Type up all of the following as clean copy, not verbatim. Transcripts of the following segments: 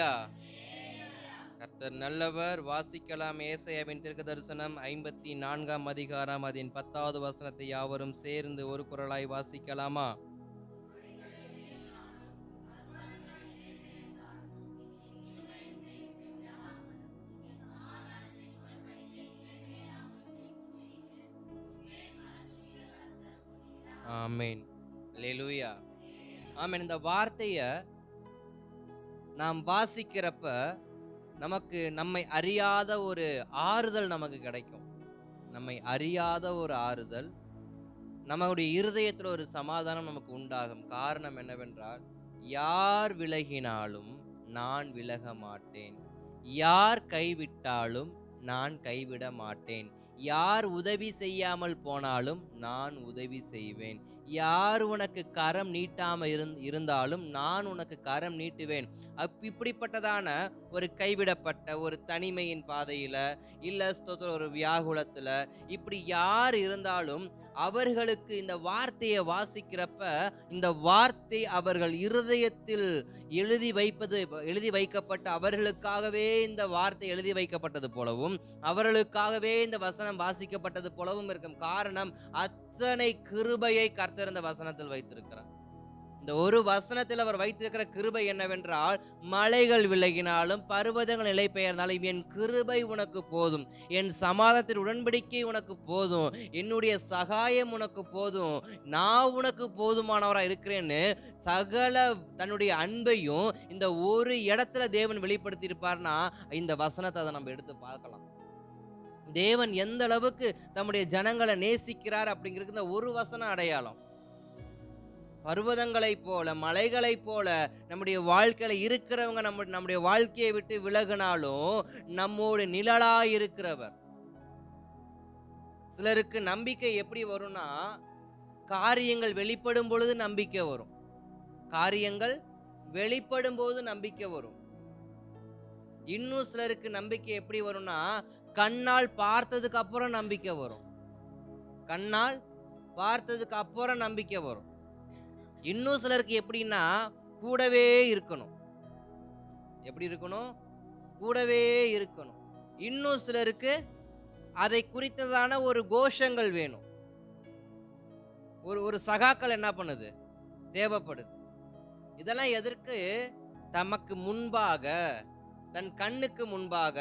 அல்லேலூயா. கர்த்தர் நல்லவர். வாசிக்கலாம். ஏசாயாவின் தீர்க்கதரிசனம் 54ஆம் அதிகாரம் அதன் 10வது வசனத்தை யாவரும் சேர்ந்து ஒரு குரலாய் வாசிக்கலாமா? ஆமென். அல்லேலூயா. ஆமென். இந்த வார்த்தைய நாம் வாசிக்கிறப்ப நமக்கு நம்மை அறியாத ஒரு ஆறுதல் நமக்கு கிடைக்கும். நம்மை அறியாத ஒரு ஆறுதல், நம்முடைய இருதயத்துல ஒரு சமாதானம் நமக்கு உண்டாகும். காரணம் என்னவென்றால், யார் விலகினாலும் நான் விலக மாட்டேன். யார் கைவிட்டாலும் நான் கைவிட மாட்டேன். யார் உதவி செய்யாமல் போனாலும் நான் உதவி செய்வேன். யார் உனக்கு கரம் நீட்டாம இருந்தாலும் நான் உனக்கு கரம் நீட்டுவேன். இப்படிப்பட்டதான ஒரு கைவிடப்பட்ட ஒரு தனிமையின் பாதையில, இல்ல ஸ்தோத்திரம் ஒரு வியாகுலத்துல, இப்படி யார் இருந்தாலும் அவர்களுக்கு இந்த வார்த்தையை வாசிக்கிறப்ப, இந்த வார்த்தை அவர்கள் இருதயத்தில் எழுதி வைக்கப்பட்ட அவர்களுக்காகவே இந்த வார்த்தை எழுதி வைக்கப்பட்டது போலவும், அவர்களுக்காகவே இந்த வசனம் வாசிக்கப்பட்டது போலவும் இருக்கும். காரணம், அத்தனை கிருபையை கர்த்தர் இந்த வசனத்தில் வைத்திருக்கிறார். இந்த ஒரு வசனத்தில் அவர் வைத்திருக்கிற கிருபை என்னவென்றால், மலைகள் விலகினாலும் பர்வதங்கள் நிலை பெயர்ந்தாலும் என் கிருபை உனக்கு போதும், என் சமாதானத்தின் உடன்படிக்கை உனக்கு போதும், என்னுடைய சகாயம் உனக்கு போதும், நான் உனக்கு போதுமானவராக இருக்கிறேன்னு சகல தன்னுடைய அன்பையும் இந்த ஒரு இடத்துல தேவன் வெளிப்படுத்தி இருப்பார்னா, இந்த வசனத்தை அதை நம்ம எடுத்து பார்க்கலாம். தேவன் எந்த அளவுக்கு தம்முடைய ஜனங்களை நேசிக்கிறார் அப்படிங்கிறது இந்த ஒரு வசனம் அடையாளம். பர்வதங்களைப் போல, மலைகளைப் போல நம்முடைய வாழ்க்கையில இருக்கிறவங்க நம்முடைய வாழ்க்கையை விட்டு விலகினாலும் நம்மோடு நிழலாய் இருக்கிறவர். சிலருக்கு நம்பிக்கை எப்படி வரும்னா, காரியங்கள் வெளிப்படும் பொழுது நம்பிக்கை வரும். காரியங்கள் வெளிப்படும் போது நம்பிக்கை வரும். இன்னும் சிலருக்கு நம்பிக்கை எப்படி வரும்னா, கண்ணால் பார்த்ததுக்கு அப்புறம் நம்பிக்கை வரும். கண்ணால் பார்த்ததுக்கு அப்புறம் நம்பிக்கை வரும். இன்னும் சிலருக்கு எப்படின்னா, கூடவே இருக்கணும். எப்படி இருக்கணும்? கூடவே இருக்கணும். இன்னும் சிலருக்கு அதை குறித்ததான ஒரு கோஷங்கள் வேணும். ஒரு சகாக்கள் என்ன பண்ணுது? தேவைப்படுது. இதெல்லாம் எதற்கு? தமக்கு முன்பாக, தன் கண்ணுக்கு முன்பாக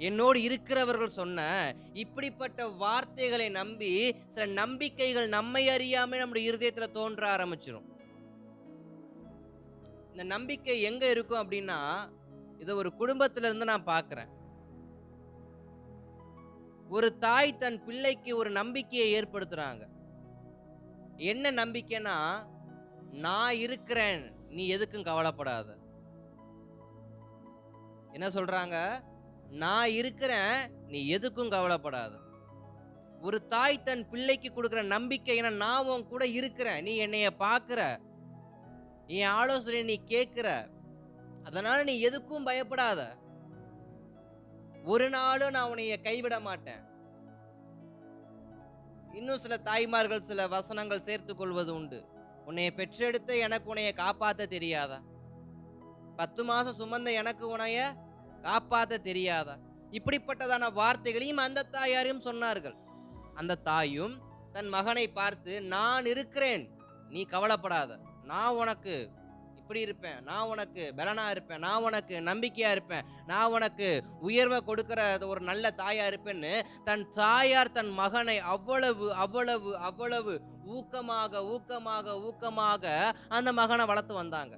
என்னோடு இருக்கிறவர்கள் சொன்ன இப்படிப்பட்ட வார்த்தைகளை நம்பி சில நம்பிக்கைகள் நம்மை அறியாம நம்முடைய இருதயத்துல தோன்ற ஆரம்பிச்சிடும். இந்த நம்பிக்கை எங்க இருக்கும் அப்படின்னா, இதை ஒரு குடும்பத்துல இருந்து நான் பார்க்கிறேன். ஒரு தாய் தன் பிள்ளைக்கு ஒரு நம்பிக்கையை ஏற்படுத்துறாங்க. என்ன நம்பிக்கைன்னா, நான் இருக்கிறேன், நீ எதுக்கும் கவலைப்படாத. என்ன சொல்றாங்க? நான் இருக்கிறேன், நீ எதுக்கும் கவலைப்படாத. ஒரு தாய் தன் பிள்ளைக்கு கொடுக்கிற நம்பிக்கை என்ன? நான் உன் கூட இருக்கிறேன், நீ என்னைய பார்க்கிற, என் ஆலோசனை நீ கேட்கிற, அதனால நீ எதுக்கும் பயப்படாத, ஒரு நாளும் நான் உன்னைய கைவிட மாட்டேன். இன்னும் சில தாய்மார்கள் சில வசனங்கள் சேர்த்துக் கொள்வது உண்டு. உன்னைய பெற்றெடுத்த எனக்கு உன்னைய காப்பாத்த தெரியாதா? 10 மாசம் சுமந்த எனக்கு உன்னைய காப்பாத்த தெரியாதா? இப்படிப்பட்டதான வார்த்தைகளையும் அந்த தாயாரும் சொன்னார்கள். அந்த தாயும் தன் மகனை பார்த்து, நான் இருக்கிறேன், நீ கவலைப்படாத, நான் உனக்கு இப்படி இருப்பேன், நான் உனக்கு பலனா இருப்பேன், நான் உனக்கு நம்பிக்கையா இருப்பேன், நான் உனக்கு உயர்வை கொடுக்கிற ஒரு நல்ல தாயா இருப்பேன்னு தன் தாயார் தன் மகனை அவ்வளவு அவ்வளவு அவ்வளவு ஊக்கமாக ஊக்கமாக ஊக்கமாக அந்த மகனை வளர்த்து வந்தாங்க.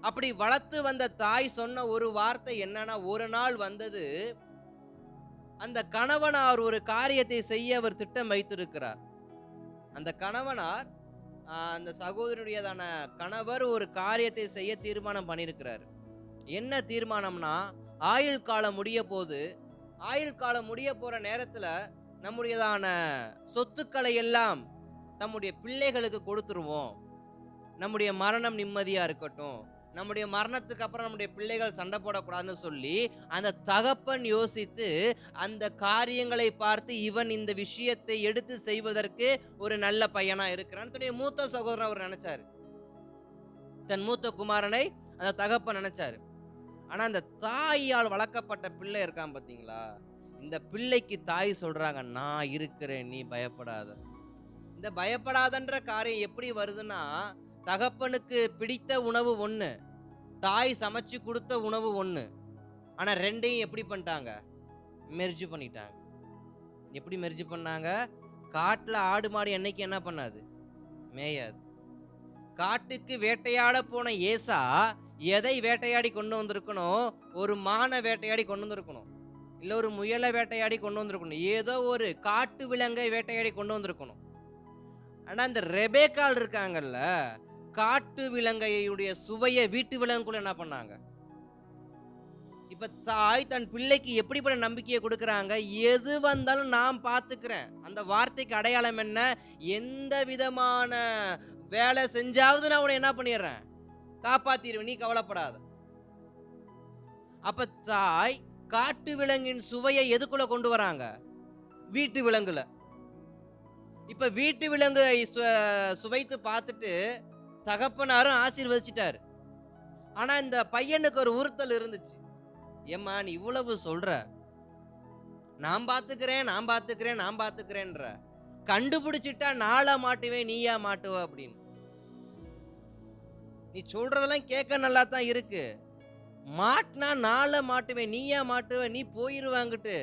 அப்படி வளர்த்து வந்த தாய் சொன்ன ஒரு வார்த்தை என்னன்னா, ஒரு நாள் வந்தது, அந்த கணவனார் ஒரு காரியத்தை செய்ய அவர் திட்டம் வைத்திருக்கிறார். அந்த கணவனார், அந்த சகோதரனுடையதான கணவர் ஒரு காரியத்தை செய்ய தீர்மானம் பண்ணியிருக்கிறார். என்ன தீர்மானம்னா, ஆயுள் காலம் முடிய போது, ஆயுள் காலம் முடிய போற நேரத்துல நம்முடையதான சொத்துக்களை எல்லாம் நம்முடைய பிள்ளைகளுக்கு கொடுத்துருவோம், நம்முடைய மரணம் நிம்மதியா இருக்கட்டும், நம்முடைய மரணத்துக்கு அப்புறம் நம்முடைய பிள்ளைகள் சண்டை போடக்கூடாதுன்னு சொல்லி அந்த தகப்பன் யோசித்து அந்த காரியங்களை பார்த்து, இவன் இந்த விஷயத்தை எடுத்து செய்வதற்கு ஒரு நல்ல பையனா இருக்கிறான் தன்னுடைய மூத்த சகோதரன் அவர் நினைச்சாரு. தன் மூத்த குமாரனை அந்த தகப்பன் நினைச்சாரு. ஆனா அந்த தாயால் வளர்க்கப்பட்ட பிள்ளை இருக்கான் பாத்தீங்களா, இந்த பிள்ளைக்கு தாய் சொல்றாங்க, நான் இருக்கிறேன், நீ பயப்படாத. இந்த பயப்படாதன்ற காரியம் எப்படி வருதுன்னா, தகப்பனுக்கு பிடித்த உணவு ஒண்ணு, தாய் சமைச்சு கொடுத்த உணவு ஒண்ணு. ஆனா ரெண்டையும் எப்படி பண்ணிட்டாங்க, மெர்ஜ் பண்ணிட்டாங்க. எப்படி மெர்ஜ் பண்ணாங்க? காட்டுல ஆடு மாடு என்னைக்கு என்ன பண்ணாது, மேயாது. காட்டுக்கு வேட்டையாட போன ஏசா எதை வேட்டையாடி கொண்டு வந்திருக்கணும்? ஒரு மானை வேட்டையாடி கொண்டு வந்திருக்கணும், இல்ல ஒரு முயலை வேட்டையாடி கொண்டு வந்திருக்கணும், ஏதோ ஒரு காட்டு விலங்கை வேட்டையாடி கொண்டு வந்திருக்கணும். ஆனா இந்த ரெபேக்கால் இருக்காங்கல்ல, காட்டு விலங்கையுடைய சுவையை வீட்டு விலங்குக்குள்ள என்ன பண்ணாங்க? இப்ப தாய் தன் பிள்ளைக்கு எப்படிப்பட்ட நம்பிக்கையை கொடுக்கறாங்க? எது வந்தாலும் நான் பார்த்துக்கிறேன். அந்த வார்த்தைக்கு அடையாளம் என்ன? எந்த விதமான வேலை செஞ்சாவது நான் உன்னை என்ன பண்ணிடுறேன், காப்பாத்திடுவேன், நீ கவலைப்படாத. அப்ப தாய் காட்டு விலங்கின் சுவையை எதுக்குள்ள கொண்டு வராங்க? வீட்டு விலங்குல. இப்ப வீட்டு விலங்கை சுவைத்து பார்த்துட்டு தகப்பனாரும் ஆசீர்வதிச்சிட்டாரு. ஆனா இந்த பையனுக்கு ஒரு உறுத்தல் இருந்துச்சு. ஏம்மா நீ இவ்வளவு சொல்ற, நான் பாத்துக்கிறேன் நான் பாத்துக்கிறேன் நான் பாத்துக்கிறேன்ற, கண்டுபிடிச்சிட்டா நாளா மாட்டுவேன் நீயா மாட்டுவ அப்படின்னு. நீ சொல்றதெல்லாம் கேட்க நல்லா தான் இருக்கு, மாட்டினா நாளை மாட்டுவேன் நீயா மாட்டுவ, நீ போயிருவாங்கிட்டு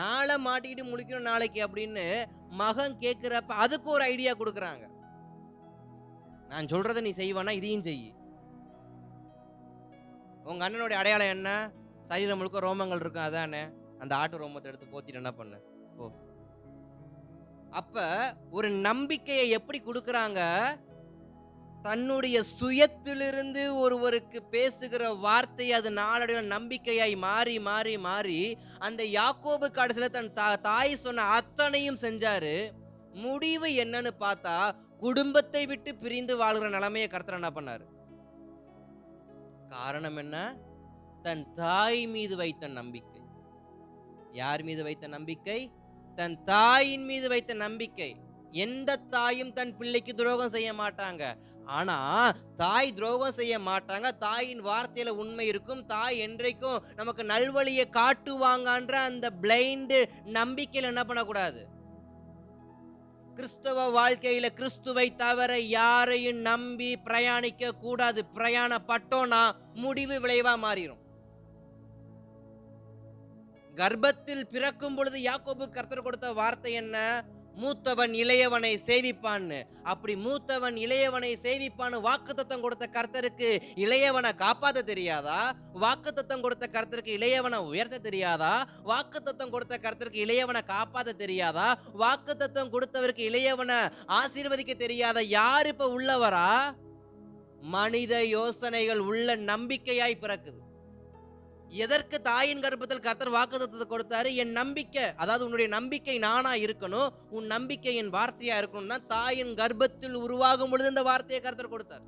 நாளை மாட்டிக்கிட்டு முழிக்கணும் நாளைக்கு அப்படின்னு மகன் கேட்கிறப்ப அதுக்கு ஒரு ஐடியா கொடுக்குறாங்க. நான் சொல்றத நீ செய்வானா, இதையும் செய். உங்க அண்ணனுடைய அடையாளம் என்ன? சரீரம் முழுக்க ரோமங்கள் இருக்கும், அதானே? அந்த ஆட்டு ரோமத்தை எடுத்து போத்திட்டு என்ன பண்ணு போ. அப்ப ஒரு நம்பிக்கையை எப்படி கொடுக்கறாங்க? தன்னுடைய சுயத்திலிருந்து ஒருவருக்கு பேசுகிற வார்த்தை அது நாளடைவில் நம்பிக்கையாய் மாறி மாறி மாறி அந்த யாக்கோபு கடைசியில தன் தாய் சொன்ன அத்தனையும் செஞ்சாரு. முடிவு என்னன்னு பார்த்தா குடும்பத்தை விட்டு பிரிந்து வாழ்கிற நிலைமையை கர்த்தர் என்ன பண்ணாரு? காரணம் என்ன? தன் தாய் மீது வைத்த நம்பிக்கை. யார் மீது வைத்த நம்பிக்கை? தன் தாயின் மீது வைத்த நம்பிக்கை. எந்த தாயும் தன் பிள்ளைக்கு துரோகம் செய்ய மாட்டாங்க. ஆனா தாய் துரோகம் செய்ய மாட்டாங்க. தாயின் வார்த்தையில உண்மை இருக்கும். தாய் என்றைக்கும் நமக்கு நல்வழியை காட்டுவாங்கன்ற அந்த பிளைண்ட் நம்பிக்கையில என்ன பண்ணக்கூடாது? கிறிஸ்தவ வாழ்க்கையில கிறிஸ்துவை தவிர யாரையும் நம்பி பிரயாணிக்க கூடாது. பிரயாணப்பட்டோம்னா முடிவு விளைவா மாறிடும். கர்ப்பத்தில் பிறக்கும் பொழுது யாக்கோபு கர்த்தர் கொடுத்த வார்த்தை என்ன? மூத்தவன் இளையவனை சேவிப்பான்னு. அப்படி மூத்தவன் இளையவனை சேவிப்பான்னு வாக்குத்தத்தம் கொடுத்த கர்த்தருக்கு இளையவனை காப்பாற்ற தெரியாதா? வாக்குத்தத்தம் கொடுத்த கர்த்தருக்கு இளையவனை உயர்த்த தெரியாதா? வாக்குத்தத்தம் கொடுத்த கர்த்தருக்கு இளையவனை காப்பாற்ற தெரியாதா? வாக்குத்தத்தம் கொடுத்தவருக்கு இளையவனை ஆசீர்வதிக்க தெரியாத யார் இப்ப உள்ளவரா? மனித யோசனைகள் உள்ள நம்பிக்கையாய் பிறக்குது. எதற்கு தாயின் கர்ப்பத்தில் கர்த்தர் வாக்குத்தத்தத்தை கொடுத்தாரு? என் நம்பிக்கை, அதாவது உன்னுடைய நம்பிக்கை நானா இருக்கணும், உன் நம்பிக்கை என் வார்த்தையா இருக்கணும்னா தாயின் கர்ப்பத்தில் உருவாகும் பொழுது இந்த வார்த்தையை கர்த்தர் கொடுத்தார்.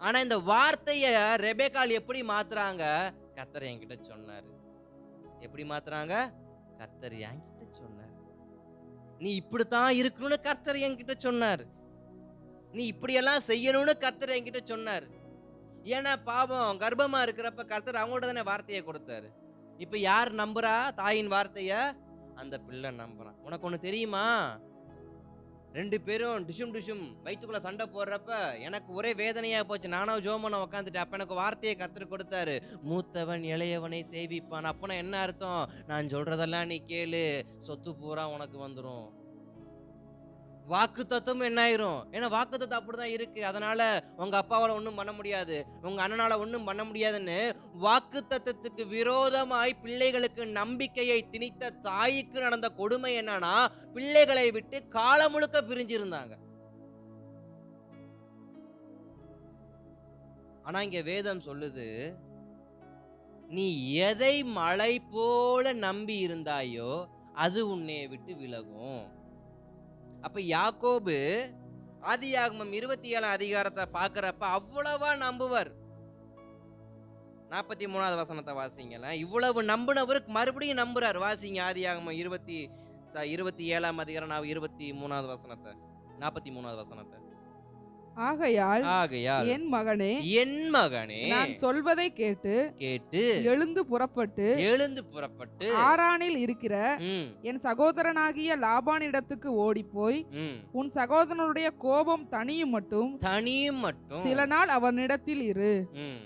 ஆனா இந்த வார்த்தைய ரெபேக்காள் எப்படி மாத்துறாங்க? கர்த்தர் என்கிட்ட சொன்னாரு. எப்படி மாத்துறாங்க? கர்த்தர் என்கிட்ட சொன்னார். நீ இப்படித்தான் இருக்கணும்னு கர்த்தர் என்கிட்ட சொன்னார். நீ இப்படியெல்லாம் செய்யணும்னு கர்த்தர் என்கிட்ட சொன்னார். ஏன்னா பாவம் கர்ப்பமா இருக்கிறப்ப கர்த்தர் அவங்களோட தானே வார்த்தையை கொடுத்தாரு. இப்ப யார் நம்புறா தாயின் வார்த்தைய? அந்த பிள்ளை நம்புறான். உனக்கு ஒண்ணு தெரியுமா? 2 பேரும் டிஷும் டிஷும் வயிற்றுக்குள்ள சண்டை போடுறப்ப எனக்கு ஒரே வேதனையா போச்சு. நானும் ஜோமனை உட்காந்துட்டு அப்ப எனக்கு வார்த்தையை கர்த்தர் கொடுத்தாரு, மூத்தவன் இளையவனை சேவிப்பான். அப்பனா என்ன அர்த்தம்? நான் சொல்றதெல்லாம் நீ கேளு, சொத்து பூரா உனக்கு வந்துரும். வாக்கு தத்துவம் என்ன ஆயிரும்? ஏன்னா வாக்கு தத்துவம் அப்படிதான் இருக்கு. அதனால உங்க அப்பாவால ஒண்ணும் பண்ண முடியாது, உங்க அண்ணனால ஒண்ணும் பண்ண முடியாதுன்னு வாக்கு தத்துவத்துக்கு விரோதமாய் பிள்ளைகளுக்கு நம்பிக்கையை திணித்த தாய்க்கு நடந்த கொடுமை என்னன்னா, பிள்ளைகளை விட்டு காலம் முழுக்க பிரிஞ்சிருந்தாங்க. ஆனா இங்க வேதம் சொல்லுது, நீ எதை மலை போல நம்பி இருந்தாயோ அது உன்னை விட்டு விலகும். அப்ப யாக்கோபு ஆதியாகமம் 27 அதிகாரத்தை பார்க்கிறப்ப அவ்வளவா நம்புவர். 43வது வசனத்தை வாசிங்களேன். இவ்வளவு நம்பினவருக்கு மறுபடியும் நம்புறார். வாசிங்க ஆதியாகமம் 27 அதிகாரம் 23வது வசனத்தை, 43வது வசனத்தை. ஆகையால் ஆகையால் என் மகனே, என் மகனே, நான் சொல்வதை கேட்டு கேட்டு எழுந்து புறப்பட்டு புறப்பட்டு ஆரானில் இருக்கிற ம், என் சகோதரனாகிய லாபானிடத்துக்கு ஓடிப்போய் ம், உன் சகோதரனுடைய கோபம் தணியும் மட்டும் தனியும் மட்டும் சில நாள் அவனிடத்தில் இரு. ம்,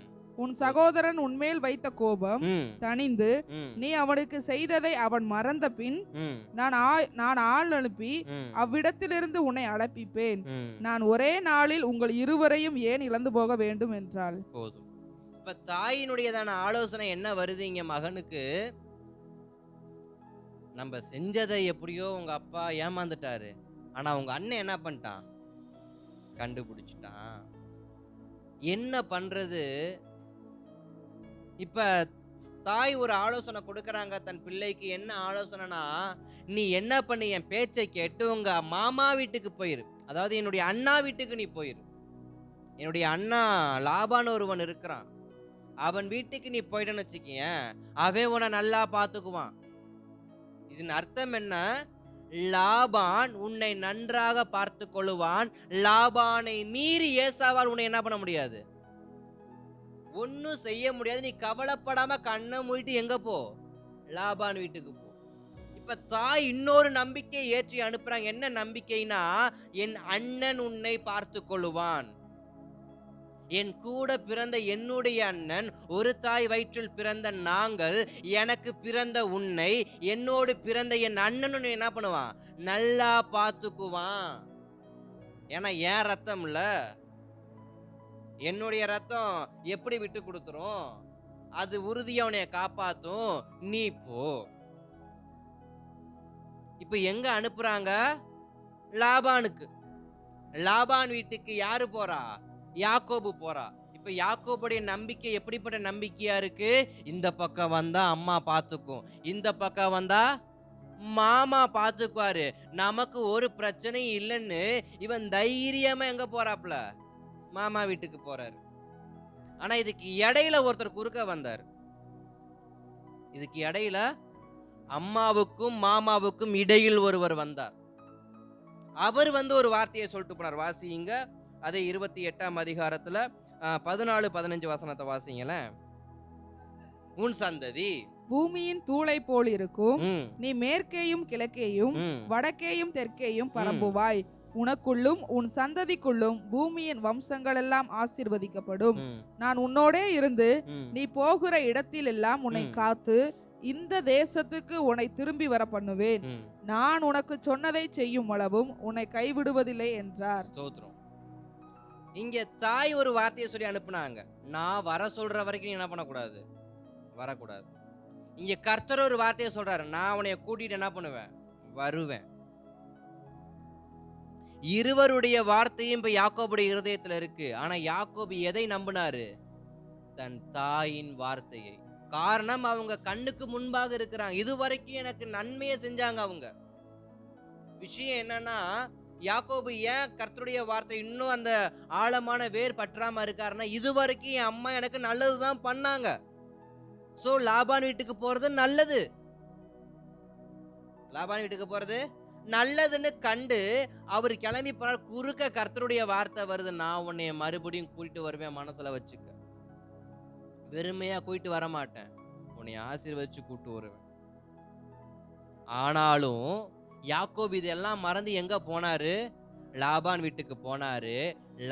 உன் சகோதரன் உன்மேல் வைத்த கோபம் ம், தணிந்து ம், நீ அவனுக்கு செய்ததை அவன் மறந்த பின் ம், நான் ஆள் அனுப்பி ம், அவ்விடத்திலிருந்து உன்னை அழைப்பிப்பேன். ம். நான் ஒரே நாளில் உங்கள் இருவரையும் ஏன் இழந்து போக வேண்டும் என்றாள். போதும். இப்ப தாயினுடையதான ஆலோசனை என்ன வருது இங்க மகனுக்கு? நம்ம செஞ்சதை எப்படியோ உங்க அப்பா ஏமாந்துட்டாரு, ஆனா உங்க அண்ணன் என்ன பண்ணிட்டான்? கண்டுபிடிச்சிட்டான். என்ன பண்றது? இப்ப தாய் ஒரு ஆலோசனை கொடுக்கறாங்க தன் பிள்ளைக்கு. என்ன ஆலோசனைனா, நீ என்ன பண்ணி என் பேச்சை கேட்டு உங்க மாமா வீட்டுக்கு போயிரு, அதாவது என்னுடைய அண்ணா வீட்டுக்கு நீ போயிரு. என்னுடைய அண்ணா லாபான் ஒருவன் இருக்கிறான், அவன் வீட்டுக்கு நீ போயிட்டன்னு வச்சுக்கியேன், அவன் உன்னை நல்லா பார்த்துக்குவான். இதன் அர்த்தம் என்ன? லாபான் உன்னை நன்றாக பார்த்து கொள்ளுவான். லாபானை மீறி ஏசாவால் உன்னை என்ன பண்ண முடியாது, ஒன்னும் செய்ய முடியாது. நீ கவலைப்படாம கண்ணை மூடிட்டு எங்க போ? லாபான் வீட்டுக்கு போ. இப்ப தாய் இன்னொரு நம்பிக்கையை ஏற்றி அனுப்புறாங்க. என்ன நம்பிக்கைனா, என் அண்ணன் உன்னை பார்த்து கொள்ளுவான். என் கூட பிறந்த என்னுடைய அண்ணன், ஒரு தாய் வயிற்றில் பிறந்த நாங்கள், எனக்கு பிறந்த உன்னை, என்னோடு பிறந்த என் அண்ணன் என்ன பண்ணுவான்? நல்லா பார்த்துக்குவான். ஏன்னா என் ரத்தம்ல, என்னுடைய ரத்தம் எப்படி விட்டு கொடுத்துரும்? அது உறுதியா உன்னைய காப்பாத்தும். நீ போ. இப்ப எங்க அனுப்புறாங்க? லாபானுக்கு. லாபான் வீட்டுக்கு யாரு போறா? யாக்கோபு போறா. இப்ப யாக்கோபுடைய நம்பிக்கை எப்படிப்பட்ட நம்பிக்கையா இருக்கு? இந்த பக்கம் வந்தா அம்மா பாத்துக்கும், இந்த பக்கம் வந்தா மாமா பாத்துக்குவாரு, நமக்கு ஒரு பிரச்சனையும் இல்லைன்னு இவன் தைரியமா எங்க போறாப்ல? மாமா வீட்டுக்கு போறாரு. ஆனா இதுக்கு இடையில ஒருத்தர் குறுக்க வந்தார். இதுக்கு இடையில அம்மாவுக்கும் மாமாவுக்கும் இடையில் ஒருவர் வந்தார். அவர் ஒரு வார்த்தையை சொல்லிட்டு போனார். வாசிங்க அதே 28ஆம் அதிகாரத்துல 14-15 வசனத்தை வாசிங்களேன். உன் சந்ததி பூமியின் தூளை போல் இருக்கும். ம், நீ மேற்கேயும் கிழக்கேயும் ம், வடக்கேயும் தெற்கேயும் பரம்புவாய். உனக்குள்ளும் உன் சந்ததிக்குள்ளும் பூமியின் வம்சங்கள் எல்லாம் ஆசீர்வதிக்கப்படும். ம், நான் உன்னோடே இருந்து ம், நீ போகிற இடத்திலெல்லாம் உன்னை ம். காத்து இந்த தேசத்துக்கு உன்னை திரும்பி வர பண்ணுவேன். ம். நான் உனக்கு சொன்னதை செய்யும் அளவும் உன்னை கைவிடுவதில்லை என்றார். ஸ்தோத்திரம். இங்க தாய் ஒரு வார்த்தையை சொல்லி அனுப்புனாங்க. நான் வர சொல்ற வரைக்கும் நீ என்ன பண்ணக்கூடாது? வரக்கூடாது. இங்க கர்த்தர் ஒரு வார்த்தையை சொல்றாரு. நான் உன்னைய கூட்டிட்டு என்ன பண்ணுவேன்? வருவேன். இருவருடைய வார்த்தையும் இப்ப யாக்கோபுடைய இருதயத்துல இருக்கு. ஆனா யாக்கோபு எதை நம்பினாரு? தன் தாயின் வார்த்தையை. காரணம், அவங்க கண்ணுக்கு முன்பாக இருக்கிறாங்க. இதுவரைக்கும் எனக்கு நன்மையை செஞ்சாங்க அவங்க. விஷயம் என்னன்னா, யாக்கோபு ஏன் கர்த்தருடைய வார்த்தை இன்னும் அந்த ஆழமான வேர் பற்றாம இருக்காருன்னா, இதுவரைக்கும் என் அம்மா எனக்கு நல்லதுதான் பண்ணாங்க, சோ லாபான் வீட்டுக்கு போறது நல்லது, லாபான் வீட்டுக்கு போறது நல்லதுன்னு கண்டு அவர் கிளம்பி போறார். குறுக்க கர்த்தருடைய வார்த்தை வருது, நான் உன்னைய மறுபடியும் கூட்டிட்டு வருவேன், மனசுல வச்சுக்க, வெறுமையா கூட்டிட்டு வர மாட்டேன், உன்னை ஆசீர்வதிச்சு கூட்டு வருவேன். ஆனாலும் யாக்கோபு இதெல்லாம் மறந்து எங்க போனாரு? லாபான் வீட்டுக்கு போனாரு.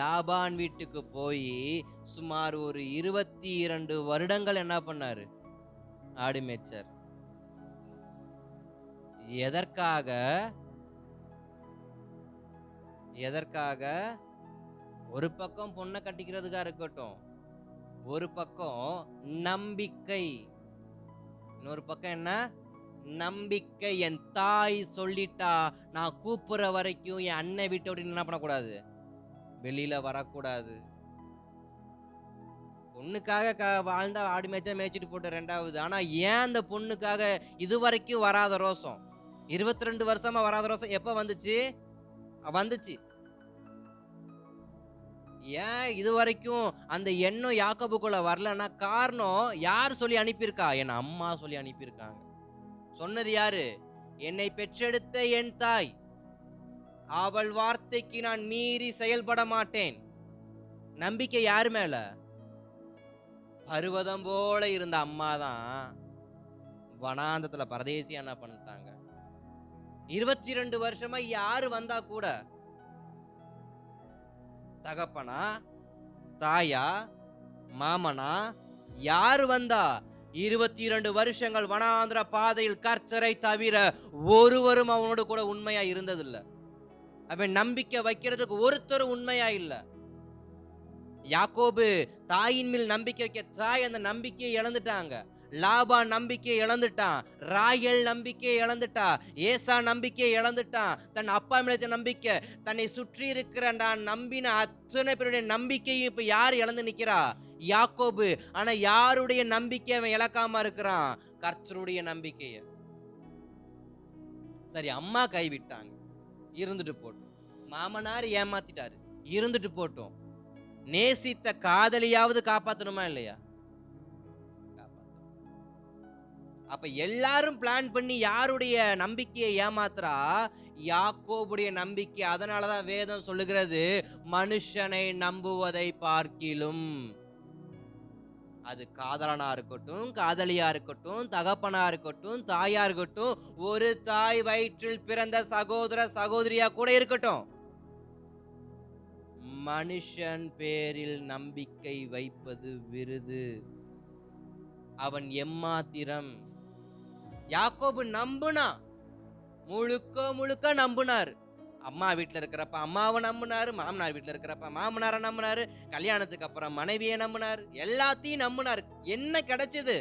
லாபான் வீட்டுக்கு போய் சுமார் ஒரு 22 வருடங்கள் என்ன பண்ணாரு? ஆடு மேய்ச்சார். எதற்காக? எதற்காக? ஒரு பக்கம் பொண்ணை கட்டிக்கிறதுக்கா இருக்கட்டும், ஒரு பக்கம் நம்பிக்கை, இன்னொரு பக்கம் என்ன? நம்பிக்கை. என் தாய் சொல்லிட்டா, நான் கூப்பிடுற வரைக்கும் என் அண்ணன் வீட்டை விட்டு என்ன பண்ணக்கூடாது? வெளியில வரக்கூடாது. பொண்ணுக்காக வாழ்ந்தா ஆடு மேய்ச்சா மேய்ச்சிட்டு போட்டு ரெண்டாவது. ஆனா ஏன் அந்த பொண்ணுக்காக இது வரைக்கும் வராத ரோசம், 22 வருஷமா வராத ரோசம் எப்ப வந்துச்சு? வந்துச்சு. ஏன் இது வரைக்கும் அந்த எண்ணம் யாக்கோபுக்குள்ள வரலன்னா காரணம், யார் சொல்லி அனுப்பியிருக்கா? என் அம்மா சொல்லி அனுப்பியிருக்காங்க. சொன்னது யாரு? என்னை பெற்றெடுத்த என் தாய். அவள் வார்த்தைக்கு நான் மீறி செயல்பட மாட்டேன். நம்பிக்கை யாரு மேல? பர்வதம் போல இருந்த அம்மா தான் வனாந்தத்துல பரதேசியா என்ன பண்ணிட்டாங்க. 22 வருஷமா யாரு வந்தா கூட, தகப்பனா, தாயா, மாமனா, யாரு வந்தா 22 வருஷங்கள் வனாந்திர பாதையில் கர்த்தரை தவிர ஒருவரும் அவனோடு கூட உண்மையா இருந்ததில்ல. அவன் நம்பிக்கை வைக்கிறதுக்கு ஒருத்தரும் உண்மையா இல்ல. யாக்கோபு தாயின் மேல் நம்பிக்கை வைக்க தாய் அந்த நம்பிக்கையை இழந்துட்டாங்க. லாபா நம்பிக்கையை இழந்துட்டான். ராயல் நம்பிக்கையை இழந்துட்டா. ஏசா நம்பிக்கையை இழந்துட்டான். தன் அப்பா மேல நம்பிக்கை, தன்னை சுற்றி இருக்கிற நான் நம்பின அத்தனை பேருடைய நம்பிக்கையும் இப்ப யார் இழந்து நிக்கிறா? யாக்கோபு. ஆனா யாருடைய நம்பிக்கை அவன் இழக்காம இருக்கிறான்? கர்த்தருடைய நம்பிக்கைய. சரி, அம்மா கைவிட்டாங்க, இருந்துட்டு போட்டோம். மாமனார் ஏமாத்திட்டாரு, இருந்துட்டு போட்டோம். நேசித்த காதலியாவது காப்பாத்தணுமா இல்லையா? அப்ப எல்லாரும் பிளான் பண்ணி யாருடைய நம்பிக்கையை ஏமாத்துறா? யாக்கோபுடைய நம்பிக்கை. அதனாலதான் வேதம் சொல்லுகிறது, மனுஷனை நம்புவதை பார்க்கிலும், அது காதலனா இருக்கட்டும், காதலியா இருக்கட்டும், தகப்பனா இருக்கட்டும், தாயா இருக்கட்டும், ஒரு தாய் வயிற்றில் பிறந்த சகோதர சகோதரியா கூட இருக்கட்டும், மனுஷன் பேரில் நம்பிக்கை வைப்பது விருது, அவன் எம்மாத்திரம். யாக்கோபு நம்புனா, முழுக்க முழுக்க நம்புனார். அம்மா வீட்டுல இருக்கிறப்ப அம்மாவை நம்பினாரு, மாமனார் வீட்டுல இருக்கிறப்ப மாமனாரை நம்பினாரு, கல்யாணத்துக்கு அப்புறம் மனைவியை நம்பினார், எல்லாத்தையும் நம்பினார். என்ன கிடைச்சது?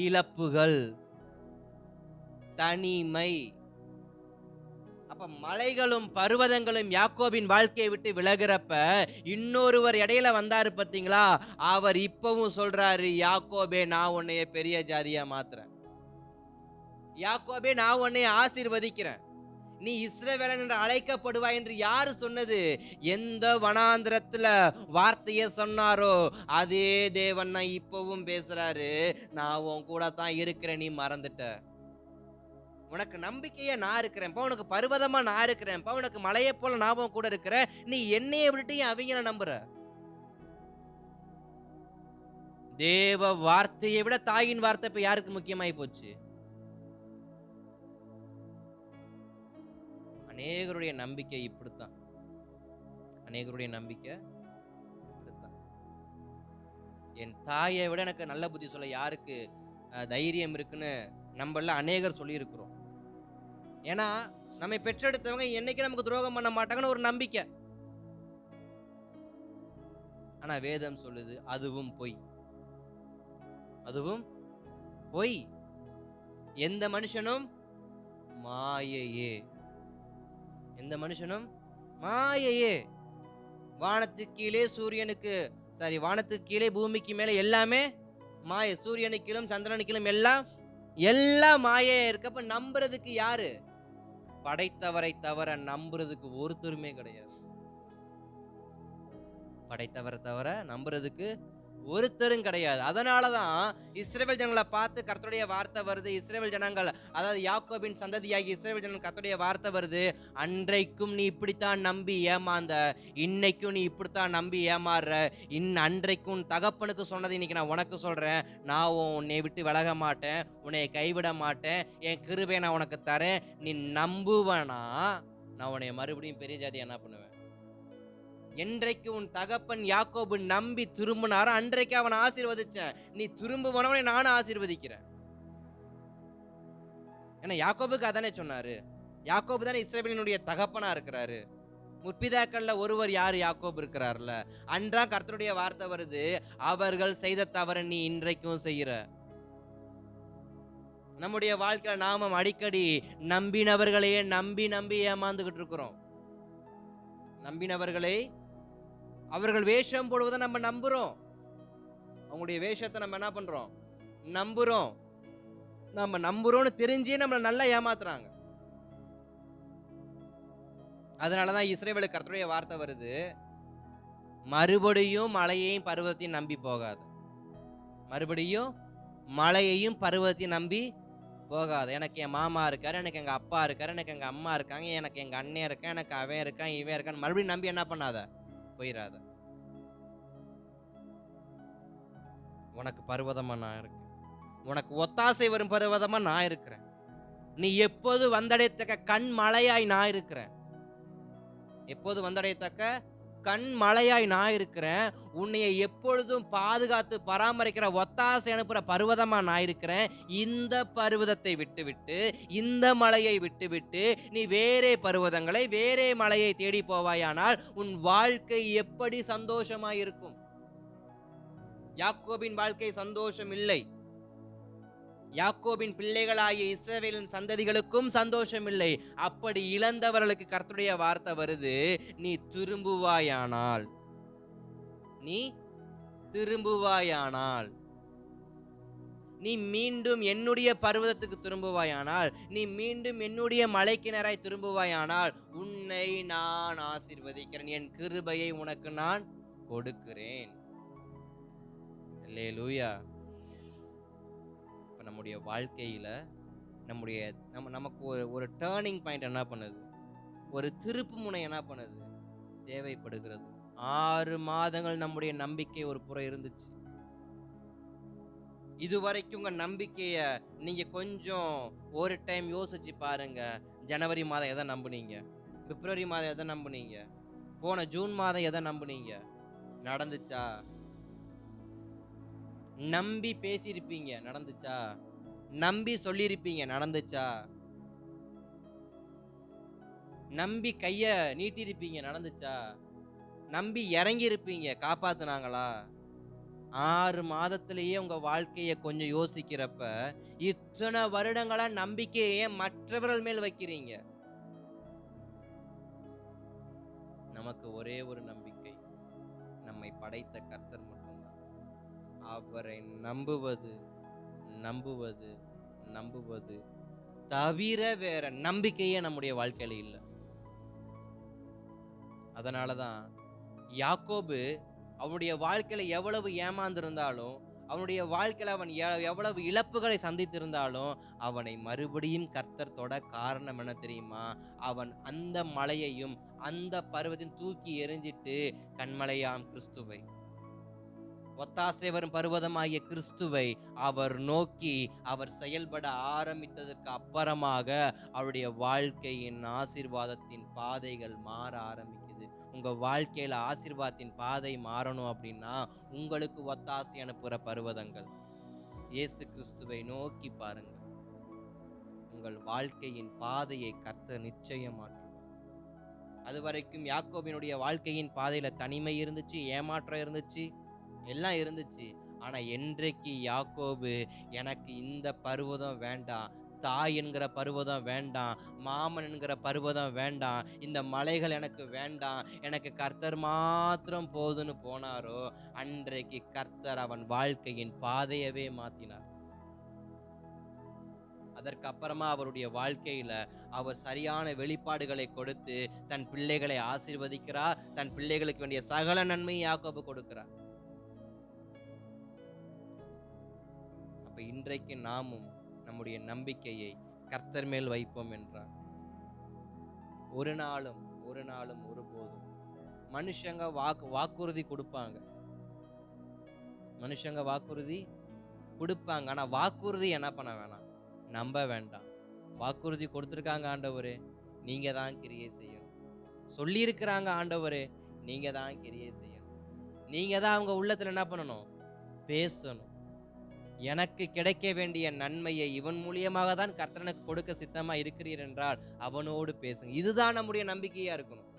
இழப்புகள், தனிமை. அப்ப மலைகளும் பர்வதங்களும் யாக்கோபின் வாழ்க்கையை விட்டு விலகிறப்ப இன்னொருவர் இடையில வந்தாரு பாத்தீங்களா? அவர் இப்பவும் சொல்றாரு, யாக்கோபே நான் உன்னைய பெரிய ஜாதியா மாத்துறேன், யாக்கோபே நான் உன்னை ஆசீர்வதிக்கிறேன், நீ இஸ்ரவேலன் என்று அழைக்கப்படுவாய் என்று யாரு சொன்னது? எந்த வனாந்திரத்துல வார்த்தையை சொன்னாரோ அதே தேவன் தான் இப்பவும் பேசுறாரு, நான் உன் கூட தான் இருக்கிறேன், நீ மறந்துட்ட. உனக்கு நம்பிக்கையா நான் இருக்கிறேன், உனக்கு பர்வதமா நான் இருக்கிறேன், உனக்கு மலையை போல நான் கூட இருக்கிறேன், நீ என்னைய விட்டு அவங்கள நம்புற. தேவ வார்த்தையை விட தாயின் வார்த்தை இப்ப யாருக்கு முக்கியமாயி போச்சு? அநேகருடைய நம்பிக்கை இப்படித்தான். அநேகருடைய நம்பிக்கை இப்படித்தான். என் தாயை விட எனக்கு நல்ல புத்தி சொல்ல யாருக்கு தைரியம் இருக்குன்னு நம்மள அநேகர் சொல்லி இருக்கிறோம். ஏன்னா நம்மை பெற்றெடுத்தவங்க என்னைக்கு நமக்கு துரோகம் பண்ண மாட்டாங்கன்னு ஒரு நம்பிக்கை. ஆனா வேதம் சொல்லுது, அதுவும் பொய், அதுவும் பொய். எந்த மனுஷனும் மாயையே, எந்த மனுஷனும் மாயையே. வானத்துக்கு கீழே சூரியனுக்கு, சாரி, வானத்துக்கு கீழே பூமிக்கு மேல எல்லாமே மாய. சூரியனுக்கிலும் சந்திரனுக்கிலும் எல்லாம் மாயே இருக்கப்ப நம்புறதுக்கு யாரு? படைத்தவரை தவிர நம்புறதுக்கு ஒருத்தருமே கிடையாது. படைத்தவரை தவிர நம்புறதுக்கு ஒருத்தரும் கிடையாது. அதனாலதான் இஸ்ரவேல் ஜனங்களை பார்த்து கர்த்தருடைய வார்த்தை வருது. இஸ்ரவேல் ஜனங்கள், அதாவது யாக்கோபின் சந்ததியாகி இஸ்ரவேல் ஜனங்கள் கர்த்தருடைய வார்த்தை வருது, அன்றைக்கும் நீ இப்படித்தான் நம்பி ஏமாந்த, இன்னைக்கும் நீ இப்படித்தான் நம்பி ஏமாறுற. அன்றைக்கும் தகப்பனுக்கு சொன்னதை இன்னைக்கு நான் உனக்கு சொல்றேன், நான் உன்னை விட்டு விலக மாட்டேன், உன்னை கைவிட மாட்டேன், என் கிருபையை நான் உனக்கு தரேன், நீ நம்புவனா நான் உன்னை மறுபடியும் பெரிய ஜாதியா என்ன பண்ணுவேன். என்றைக்கு உன் தகப்பன் யாக்கோபு நம்பி திரும்பினாரோ அன்றைக்கு அவன் ஆசீர்வதிச்சேன், நீ திரும்புவனவனை நானும் ஆசீர்வதிக்கிறேன். ஏன்னா யாக்கோபுக்கு அதானே சொன்னாரு, யாக்கோபு தானே இஸ்ரவேலினுடைய தகப்பனா இருக்கிறாரு. முற்பிதாக்கள்ல ஒருவர் யாரு? யாக்கோபு இருக்கிறார்ல. அன்றா கர்த்தருடைய வார்த்தை வருது, அவர்கள் செய்த தவறு நீ இன்றைக்கும் செய்யற. நம்முடைய வாழ்க்கையில நாம அடிக்கடி நம்பினவர்களையே நம்பி நம்பி ஏமாந்துகிட்டு இருக்கிறோம். நம்பினவர்களை அவர்கள் வேஷம் போடுவதை நம்ம நம்புறோம். அவங்களுடைய வேஷத்தை நம்ம என்ன பண்றோம்? நம்புறோம். நம்ம நம்புறோம்னு தெரிஞ்சே நம்மள நல்லா ஏமாத்துறாங்க. அதனாலதான் இஸ்ரவேலுக்கு கர்த்தருடைய வார்த்தை வருது, மறுபடியும் மலையையும் பருவத்தையும் நம்பி போகாத, மறுபடியும் மலையையும் பருவத்தையும் நம்பி போகாது. எனக்கு என் மாமா இருக்காரு, எனக்கு எங்க அப்பா இருக்காரு, எனக்கு எங்க அம்மா இருக்காங்க, எனக்கு எங்க அண்ணன் இருக்கான், எனக்கு அவன் இருக்கான், இவன் இருக்கான், மறுபடியும் நம்பி என்ன பண்ணாத, போயிடாத. உனக்கு பர்வதமா நான் இருக்கேன். உனக்கு ஒத்தாசை வரும் பர்வதமா நான் இருக்கிறேன். நீ எப்போது வந்தடையத்தக்க கண் மலையாய் நான் இருக்கிறேன். எப்போது வந்தடையத்தக்க கண் மலையாய் நான் இருக்கிறேன். உன்னைய எப்பொழுதும் பாதுகாத்து பராமரிக்கிற ஒத்தாசை அனுப்புற பர்வதமா நான் இருக்கிறேன். இந்த பர்வதத்தை விட்டுவிட்டு, இந்த மலையை விட்டுவிட்டு நீ வேறே பர்வதங்களை, வேறே மலையை தேடி போவாயானால் உன் வாழ்க்கை எப்படி சந்தோஷமாய் இருக்கும்? யாக்கோபின் வாழ்க்கை சந்தோஷம் இல்லை. யாக்கோபின் பிள்ளைகளாகிய இஸ்ரவேலின் சந்ததிகளுக்கும் சந்தோஷம் இல்லை. அப்படி இழந்தவர்களுக்கு கர்த்தருடைய வார்த்தை வருது, நீ திரும்புவாயானால், நீ திரும்புவாயானால், நீ மீண்டும் என்னுடைய பர்வதத்துக்கு திரும்புவாயானால், நீ மீண்டும் என்னுடைய மலைக்கு நேராய் திரும்புவாயானால் உன்னை நான் ஆசீர்வதிக்கிறேன். என் கிருபையை உனக்கு நான் கொடுக்கிறேன். அல்லேலூயா. இப்ப நம்முடைய வாழ்க்கையில நமக்கு ஒரு டேர்னிங் பாயிண்ட் என்ன பண்ணுது? ஒரு திருப்பு முனை என்ன பண்ணுது? தேவைப்படுகிறது. 6 மாதங்கள் நம்முடைய நம்பிக்கை ஒரு புறம் இருந்துச்சு. இதுவரைக்கும் உங்க நம்பிக்கைய நீங்க கொஞ்சம் ஒரு டைம் யோசிச்சு பாருங்க. ஜனவரி மாதம் எதை நம்புனீங்க? பிப்ரவரி மாதம் எதை நம்புனீங்க? போன ஜூன் மாதம் எதை நம்புனீங்க? நடந்துச்சா? நம்பி பேசியிருப்பீங்க, நடந்துச்சா? நம்பி சொல்லியிருப்பீங்க, நடந்துச்சா? நம்பி கைய நீட்டிருப்பீங்க, நடந்துச்சா? நம்பி இறங்கி இருப்பீங்க, காப்பாத்துனாங்களா? 6 மாதத்திலேயே உங்க வாழ்க்கைய கொஞ்சம் யோசிக்கிறப்ப, இத்தனை வருடங்களா நம்பிக்கையை ஏன் மற்றவர்கள் மேல் வைக்கிறீங்க? நமக்கு ஒரே ஒரு நம்பிக்கை, நம்மை படைத்த கர்த்தர் மட்டும்தான். அவரை நம்புவது நம்புவது நம்புவது தவிர வேற நம்பிக்கையே நம்முடைய வாழ்க்கையில இல்லை. அதனாலதான் யாக்கோபு அவனுடைய வாழ்க்கையில எவ்வளவு ஏமாந்திருந்தாலும், அவனுடைய வாழ்க்கையில அவன் எவ்வளவு இழப்புகளை சந்தித்திருந்தாலும், அவனை மறுபடியும் கர்த்தர் தொட காரணம் என்ன தெரியுமா? அவன் அந்த மலையையும் அந்த பர்வத்தையும் தூக்கி எறிஞ்சிட்டு கண்மலையாம் கிறிஸ்துவை, ஒத்தாசை வரும் பர்வதமாகிய கிறிஸ்துவை அவர் நோக்கி அவர் செயல்பட ஆரம்பித்ததற்கு அப்புறமாக அவருடைய வாழ்க்கையின் ஆசீர்வாதத்தின் பாதைகள் மாற ஆரம்பிக்குது. உங்க வாழ்க்கையில ஆசீர்வாதத்தின் பாதை மாறணும் அப்படின்னா உங்களுக்கு ஒத்தாசை அனுப்புற பர்வதங்கள் இயேசு கிறிஸ்துவை நோக்கி பாருங்க. உங்கள் வாழ்க்கையின் பாதையை கர்த்தர் நிச்சயம் மாற்றுவார். அது வரைக்கும் யாக்கோபினுடைய வாழ்க்கையின் பாதையில தனிமை இருந்துச்சு, ஏமாற்றம் இருந்துச்சு, எல்லாம் இருந்துச்சு. ஆனா என்றைக்கு யாக்கோபு எனக்கு இந்த பர்வதம் வேண்டாம், தாய் என்கிற பர்வதம் வேண்டாம், மாமன் என்கிற பர்வதம் வேண்டாம், இந்த மலைகள் எனக்கு வேண்டாம், எனக்கு கர்த்தர் மாத்திரம் போதுன்னு போனாரோ, அன்றைக்கு கர்த்தர் அவன் வாழ்க்கையின் பாதையவே மாத்தினார். அதற்கு அப்புறமா அவருடைய வாழ்க்கையில அவர் சரியான வெளிப்பாடுகளை கொடுத்து தன் பிள்ளைகளை ஆசீர்வதிக்கிறார். தன் பிள்ளைகளுக்கு வேண்டிய சகல நன்மையை யாக்கோபு கொடுக்கிறார். அப்ப இன்றைக்கு நாமும் நம்முடைய நம்பிக்கையை கர்த்தர் மேல் வைப்போம் என்றார். ஒரு நாளும் ஒருபோதும் மனுஷங்க வாக்குறுதி கொடுப்பாங்க, மனுஷங்க வாக்குறுதி கொடுப்பாங்க. ஆனா வாக்குறுதி என்ன பண்ண வேணாம், நம்ப வேண்டாம். வாக்குறுதி கொடுத்துருக்காங்க ஆண்டவரே, நீங்க தான் கிரியை செய்யணும். சொல்லியிருக்கிறாங்க ஆண்டவரே, நீங்க தான் கிரியை செய்யணும். நீங்க தான் அவங்க உள்ளத்துல என்ன பண்ணணும், பேசணும். எனக்கு கிடைக்க வேண்டிய நன்மையை இவன் மூலியமாக தான் கர்த்தனுக்கு கொடுக்க சித்தமா இருக்கிறீர் என்றால் அவனோடு பேசுங்க. இதுதான் நம்முடைய நம்பிக்கையா இருக்கணும்.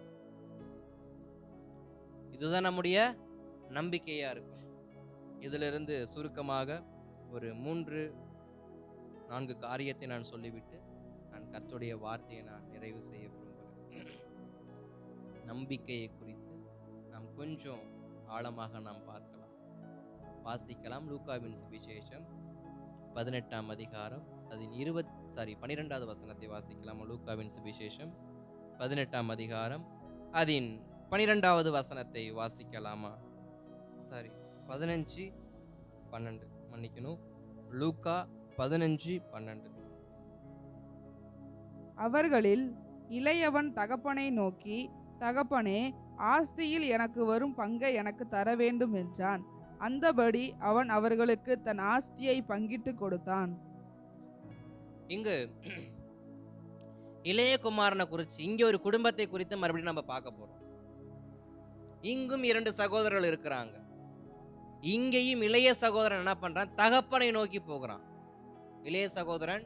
இதுதான் நம்முடைய நம்பிக்கையா இருக்கும். இதுல இருந்து சுருக்கமாக ஒரு 3-4 காரியத்தை நான் சொல்லிவிட்டு நான் கர்த்தருடைய வார்த்தையை நான் நிறைவு செய்ய விரும்புகிறேன். நம்பிக்கையை குறித்து நாம் கொஞ்சம் ஆழமாக நாம் பார்க்கலாம், வாசிக்கலாம். லூக்காவின் சுவிசேஷம் 18ஆம் அதிகாரம் அதன் 12வது வசனத்தை வாசிக்கலாம். லூக்காவின் சுவிசேஷம் 18ஆம் அதிகாரம் அதன் 12வது வசனத்தை வாசிக்கலாமா? 15:12 மன்னிக்கணும். லூக்கா 15:12. அவர்களில் இளையவன் தகப்பனை நோக்கி, தகப்பனே, ஆஸ்தியில் எனக்கு வரும் பங்கை எனக்கு தர வேண்டும் என்றான். அந்தபடி அவன் அவர்களுக்கு தன் ஆஸ்தியை பங்கிட்டு கொடுத்தான். இங்கு இளைய குமாரனை குறித்து இங்க ஒரு குடும்பத்தை குறித்து மறுபடியும் நம்ம பார்க்க போறோம். இங்கும் 2 சகோதரர்கள் இருக்கிறாங்க. இங்கேயும் இளைய சகோதரன் என்ன பண்றான்? தகப்பனை நோக்கி போகிறான். இளைய சகோதரன்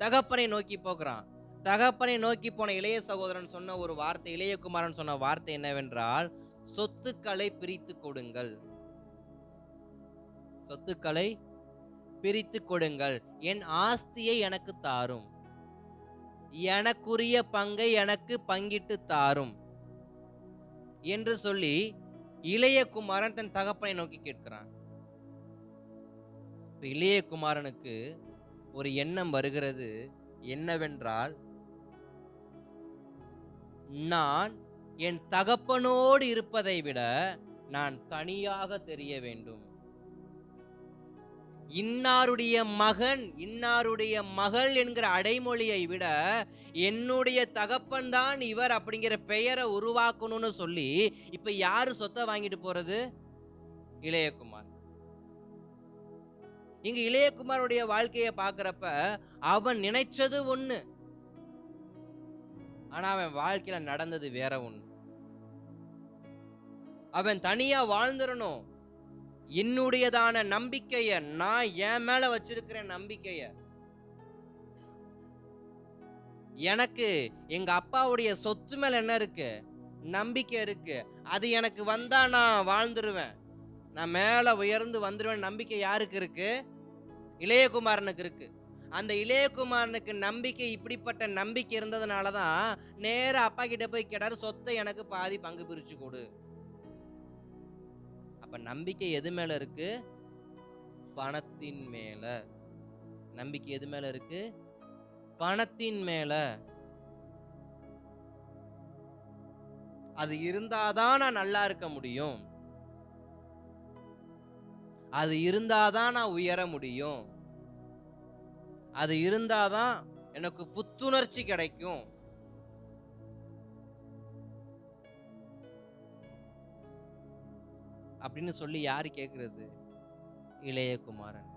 தகப்பனை நோக்கி போகிறான். தகப்பனை நோக்கி போன இளைய சகோதரன் சொன்ன ஒரு வார்த்தை, இளைய குமாரன் சொன்ன வார்த்தை என்னவென்றால், சொத்துக்களை பிரித்து கொடுங்கள், சொத்துக்களை பிரித்து கொடுங்கள், என் ஆஸ்தியை எனக்கு தாரும், எனக்குரிய பங்கை எனக்கு பங்கிட்டு தாரும் என்று சொல்லி இளைய குமாரன் தன் தகப்பனை நோக்கி கேட்கிறான். இளைய குமாரனுக்கு ஒரு எண்ணம் வருகிறது, என்னவென்றால், நான் என் தகப்பனோடு இருப்பதை விட நான் தனியாக தெரிய வேண்டும். இன்னாருடைய மகன், இன்னாருடைய மகள் என்கிற அடைமொழியை விட என்னுடைய தகப்பன் தான் இவர் அப்படிங்கிற பெயரை உருவாக்கணும்னு சொல்லி இப்ப யாரு சொத்தை வாங்கிட்டு போறது? இளையகுமார். இங்க இளையகுமாருடைய வாழ்க்கையை பார்க்கிறப்ப அவன் நினைச்சது ஒண்ணு, ஆனா அவன் வாழ்க்கையில நடந்தது வேற ஒண்ணு. அவன் தனியா வாழ்ந்துடணும், என்னுடையதான நம்பிக்கைய, நான் என் மேல வச்சிருக்கிற நம்பிக்கைய, எனக்கு எங்க அப்பாவுடைய சொத்து மேல என்ன இருக்கு? நம்பிக்கை இருக்கு. அது எனக்கு வந்தா நான் வாழ்ந்துருவேன், நான் மேல உயர்ந்து வந்துருவேன் நம்பிக்கை யாருக்கு இருக்கு? இளையகுமாரனுக்கு இருக்கு. அந்த இளையகுமாரனுக்கு நம்பிக்கை, இப்படிப்பட்ட நம்பிக்கை இருந்ததுனாலதான் நேரா அப்பா கிட்ட போய் கேட்டாரு, சொத்தை எனக்கு பாதி பங்கு பிரிச்சு கொடு. அப்ப நம்பிக்கை எது மேல இருக்கு? பணத்தின் மேல. நம்பிக்கை எது மேல இருக்கு? பணத்தின் மேல. அது இருந்தாதான் நான் நல்லா இருக்க முடியும், அது இருந்தாதான் நான் உயர முடியும், அது இருந்தாதான் எனக்கு புத்துணர்ச்சி கிடைக்கும். அப்படின்னு சொல்லி யாரு கேட்கிறது? இளையகுமாரன்.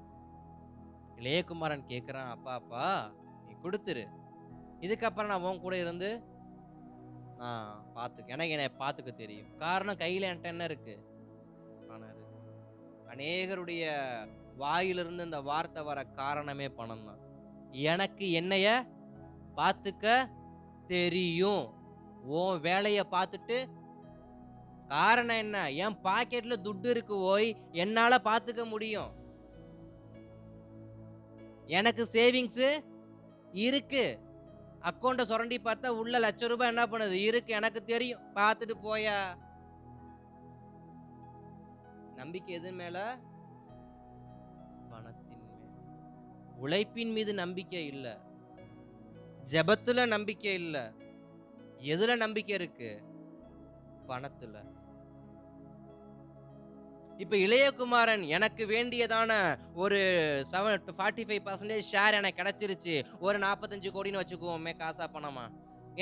இளையகுமாரன் கேட்கிறான், அப்பா அப்பா நீ கொடுத்துரு, இதுக்கப்புறம் நான் உன் கூட இருந்து நான் பார்த்துக்க, எனக்கு என்னை பார்த்துக்க தெரியும். காரணம், கையில என்கிட்ட என்ன இருக்கு? பணம் இருக்கு. அநேகருடைய வாயிலிருந்து இந்த வார்த்தை வர காரணமே பணம் தான். எனக்கு என்னைய பார்த்துக்க தெரியும், உன் வேலைய பார்த்துட்டு. காரணம் என்ன? என் பாக்கெட்ல துட்டு இருக்கு, ஓய் என்னால பார்த்துக்க முடியும், எனக்கு சேவிங்ஸ் இருக்கு, அக்கௌண்ட சுரண்டி பார்த்தா உள்ள ₹1,00,000 என்ன பண்ணுது? இருக்கு, எனக்கு தெரியும், பார்த்துட்டு போயா. நம்பிக்கை எது மேல? பணத்தின் மேல. உழைப்பின் மீது நம்பிக்கை இல்ல, ஜெபத்துல நம்பிக்கை இல்ல. எதுல நம்பிக்கை இருக்கு? பணத்துல. இப்ப இளையகுமாரன், எனக்கு வேண்டியதான ஒரு 45% ஷேர் எனக்கு கிடைச்சிருச்சு, ஒரு 45 கோடின்னு வச்சுக்குவோமே, காசா பணமா,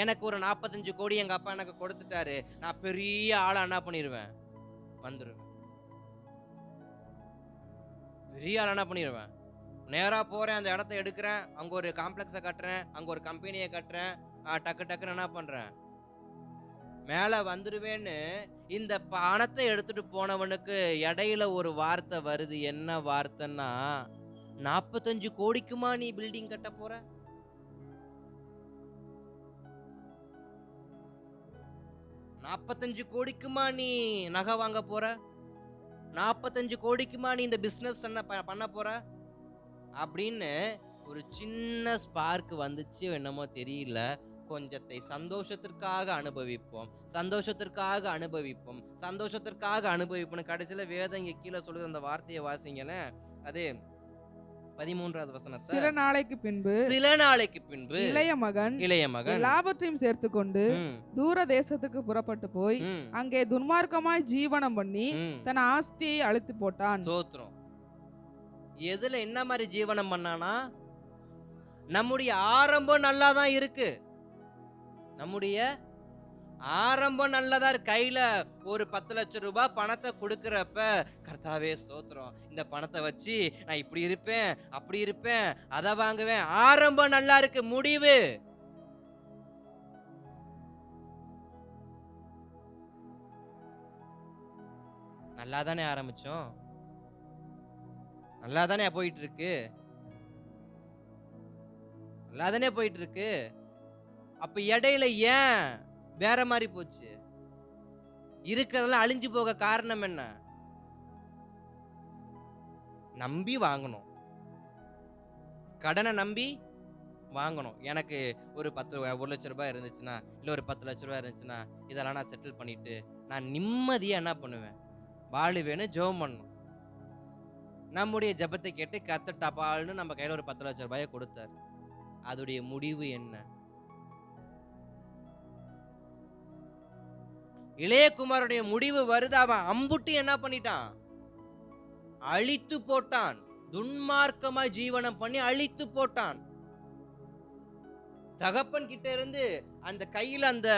எனக்கு ஒரு 45 கோடி எங்க அப்பா எனக்கு கொடுத்துட்டாரு, நான் பெரிய ஆளா என்ன பண்ணிடுவேன்? வந்துருவேன். பெரிய ஆளா என்ன பண்ணிடுவேன்? நேரா போறேன், அந்த இடத்த எடுக்கிறேன், அங்க ஒரு காம்ப்ளெக்ஸை கட்டுறேன், அங்க ஒரு கம்பெனியை கட்டுறேன், டக்கு டக்குன்னு என்ன பண்றேன்? மேல வந்துருவேன்னு இந்த பணத்தை எடுத்துட்டு போனவனுக்கு இடையில ஒரு வார்த்தை வருது. என்ன வார்த்தைன்னா, 45 கோடிக்குமா நீ பில்டிங் கட்ட போற? 45 கோடிக்குமா நீ நகை வாங்க போற? 45 கோடிக்குமா நீ இந்த பிசினஸ் பண்ண போற? அப்படின்னு ஒரு சின்ன ஸ்பார்க் வந்துச்சு, என்னமோ தெரியல. கொஞ்சத்தை சந்தோஷத்திற்காக அனுபவிப்போம், சந்தோஷத்திற்காக அனுபவிப்போம், சந்தோஷத்திற்காக அனுபவிப்போம். கடைசியில வேதம் இங்க கீழே சொல்லுது, அந்த வார்த்தையை வாசிங்களே, அது 13வது வசனத்தை. சில நாளைக்கு பின்பு இளைய மகன் எல்லாவற்றையும் சேர்த்து கொண்டு தூர தேசத்துக்கு புறப்பட்டு போய் அங்கே துன்மார்க்கமாய் ஜீவனம் பண்ணி தன் ஆஸ்தியை அழித்து போட்டான். ஸ்தோத்திரம். எதுல என்ன மாதிரி ஜீவனம் பண்ணானா? நம்முடைய ஆரம்பம் நல்லா தான் இருக்கு, நம்முடைய ஆரம்பம் நல்லதா கையில ஒரு 10 லட்சம் ரூபாய் பணத்தை கொடுக்கறப்ப, கர்த்தாவே ஸ்தோத்திரம், இந்த பணத்தை வச்சு நான் இப்படி இருப்பேன், அப்படி இருப்பேன், அதை வாங்குவேன். ஆரம்பம் நல்லா இருக்கு, முடிவு நல்லா தானே ஆரம்பிச்சோம், நல்லா தானே போயிட்டு இருக்கு, நல்லா தானே போயிட்டு இருக்கு. அப்ப இடையில ஏன் வேற மாதிரி போச்சு? இருக்கிறதெல்லாம் அழிஞ்சு போக காரணம் என்ன? நம்பி வாங்கணும், கடனை நம்பி வாங்கணும். எனக்கு ஒரு 1 லட்சம் ரூபாய் இருந்துச்சுன்னா, இல்ல ஒரு 10 லட்சம் ரூபாய் இருந்துச்சுன்னா, இதெல்லாம் நான் செட்டில் பண்ணிட்டு நான் நிம்மதியா என்ன பண்ணுவேன்? வாழுவேன்னு ஜெபம் பண்ணணும். நம்முடைய ஜெபத்தை கேட்டு கர்த்தர் டபால்னு நம்ம கையில ஒரு 10 லட்சம் ரூபாயை கொடுத்தார். அதோடைய முடிவு என்ன? இளையகுமாரனுடைய முடிவு வருது, அவன் அம்புட்டு என்ன பண்ணிட்டான்? அழித்து போட்டான். துன்மார்க்கமாய் ஜீவனம் பண்ணி அழித்து போட்டான். தகப்பன் கிட்ட இருந்து அந்த கையில அந்த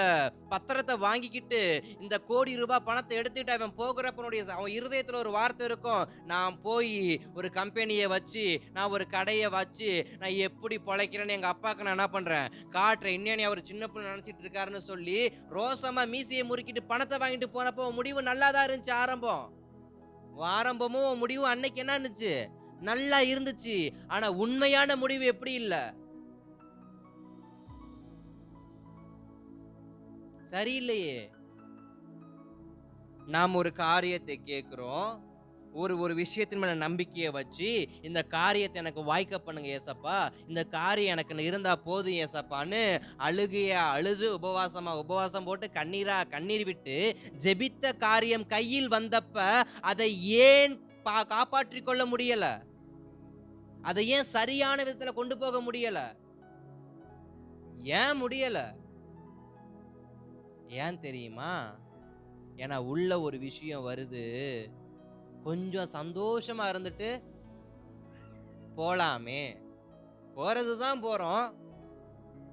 பத்திரத்தை வாங்கிக்கிட்டு இந்த கோடி ரூபாய் பணத்தை எடுத்துட்டு அவன் போகிறப்பனுடைய அவன் இருதயத்துல ஒரு வார்த்தை இருக்கும், நான் போய் ஒரு கம்பெனியை வச்சு, நான் ஒரு கடையை வச்சு, நான் எப்படி பொழைக்கிறேன்னு எங்க அப்பாவுக்கு நான் என்ன பண்றேன் காட்டுறேன். இன்னும் அவர் சின்ன பிள்ளை நினைச்சிட்டு இருக்காருன்னு சொல்லி ரோசமா மீசையை முறுக்கிட்டு பணத்தை வாங்கிட்டு போனப்போ முடிவு நல்லா தான் இருந்துச்சு. ஆரம்பமும் முடிவும் அன்னைக்கு என்ன இருந்துச்சு? நல்லா இருந்துச்சு. ஆனா உண்மையான முடிவு எப்படி இல்ல? சரியில்லையே. நாம் ஒரு காரியத்தை கேட்கிறோம், ஒரு விஷயத்தின் மேல நம்பிக்கையை வச்சு, இந்த காரியத்தை எனக்கு வாய்க்க பண்ணுங்க ஏசப்பா, இந்த காரியம் எனக்கு இருந்தா போதும் ஏசப்பான்னு அழுகையா அழுது உபவாசம் போட்டு கண்ணீர் விட்டு ஜெபித்த காரியம் கையில் வந்தப்ப அதை ஏன் காப்பாற்றிக் கொள்ள முடியல? அதை ஏன் சரியான விதத்துல கொண்டு போக முடியல? ஏன் முடியல? ஏன் தெரியுமா? ஏன்னா உள்ள ஒரு விஷயம் வருது, கொஞ்சம் சந்தோஷமா இருந்துட்டு போலாமே, போறதுதான் போறோம்,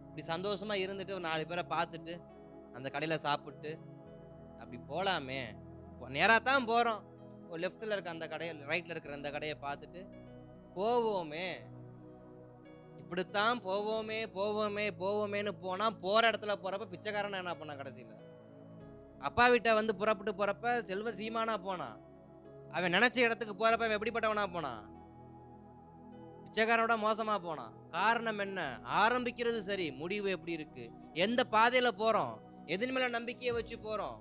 இப்படி சந்தோஷமா இருந்துட்டு ஒரு 4 பேரை பார்த்துட்டு அந்த கடையில சாப்பிட்டு அப்படி போலாமே, நேரா தான் போறோம், ஒரு லெஃப்ட்ல இருக்க அந்த கடையை, ரைட்ல இருக்கிற அந்த கடையை பார்த்துட்டு போவோமே, இப்படித்தான் போவோமேன்னு போனா போற இடத்துல போறப்ப பிச்சைக்காரன் என்ன பண்ண? கடைசியில அப்பா வீட்டை வந்து புறப்பட்டு போறப்ப செல்வ சீமானா போனான். அவன் நினைச்ச இடத்துக்கு போறப்ப அவன் எப்படிப்பட்டவனா போனான்? பிச்சைக்காரனோட மோசமா போனான். காரணம் என்ன? ஆரம்பிக்கிறது சரி, முடிவு எப்படி இருக்கு? எந்த பாதையில போறோம்? எதன் மேல நம்பிக்கையை வச்சு போறோம்?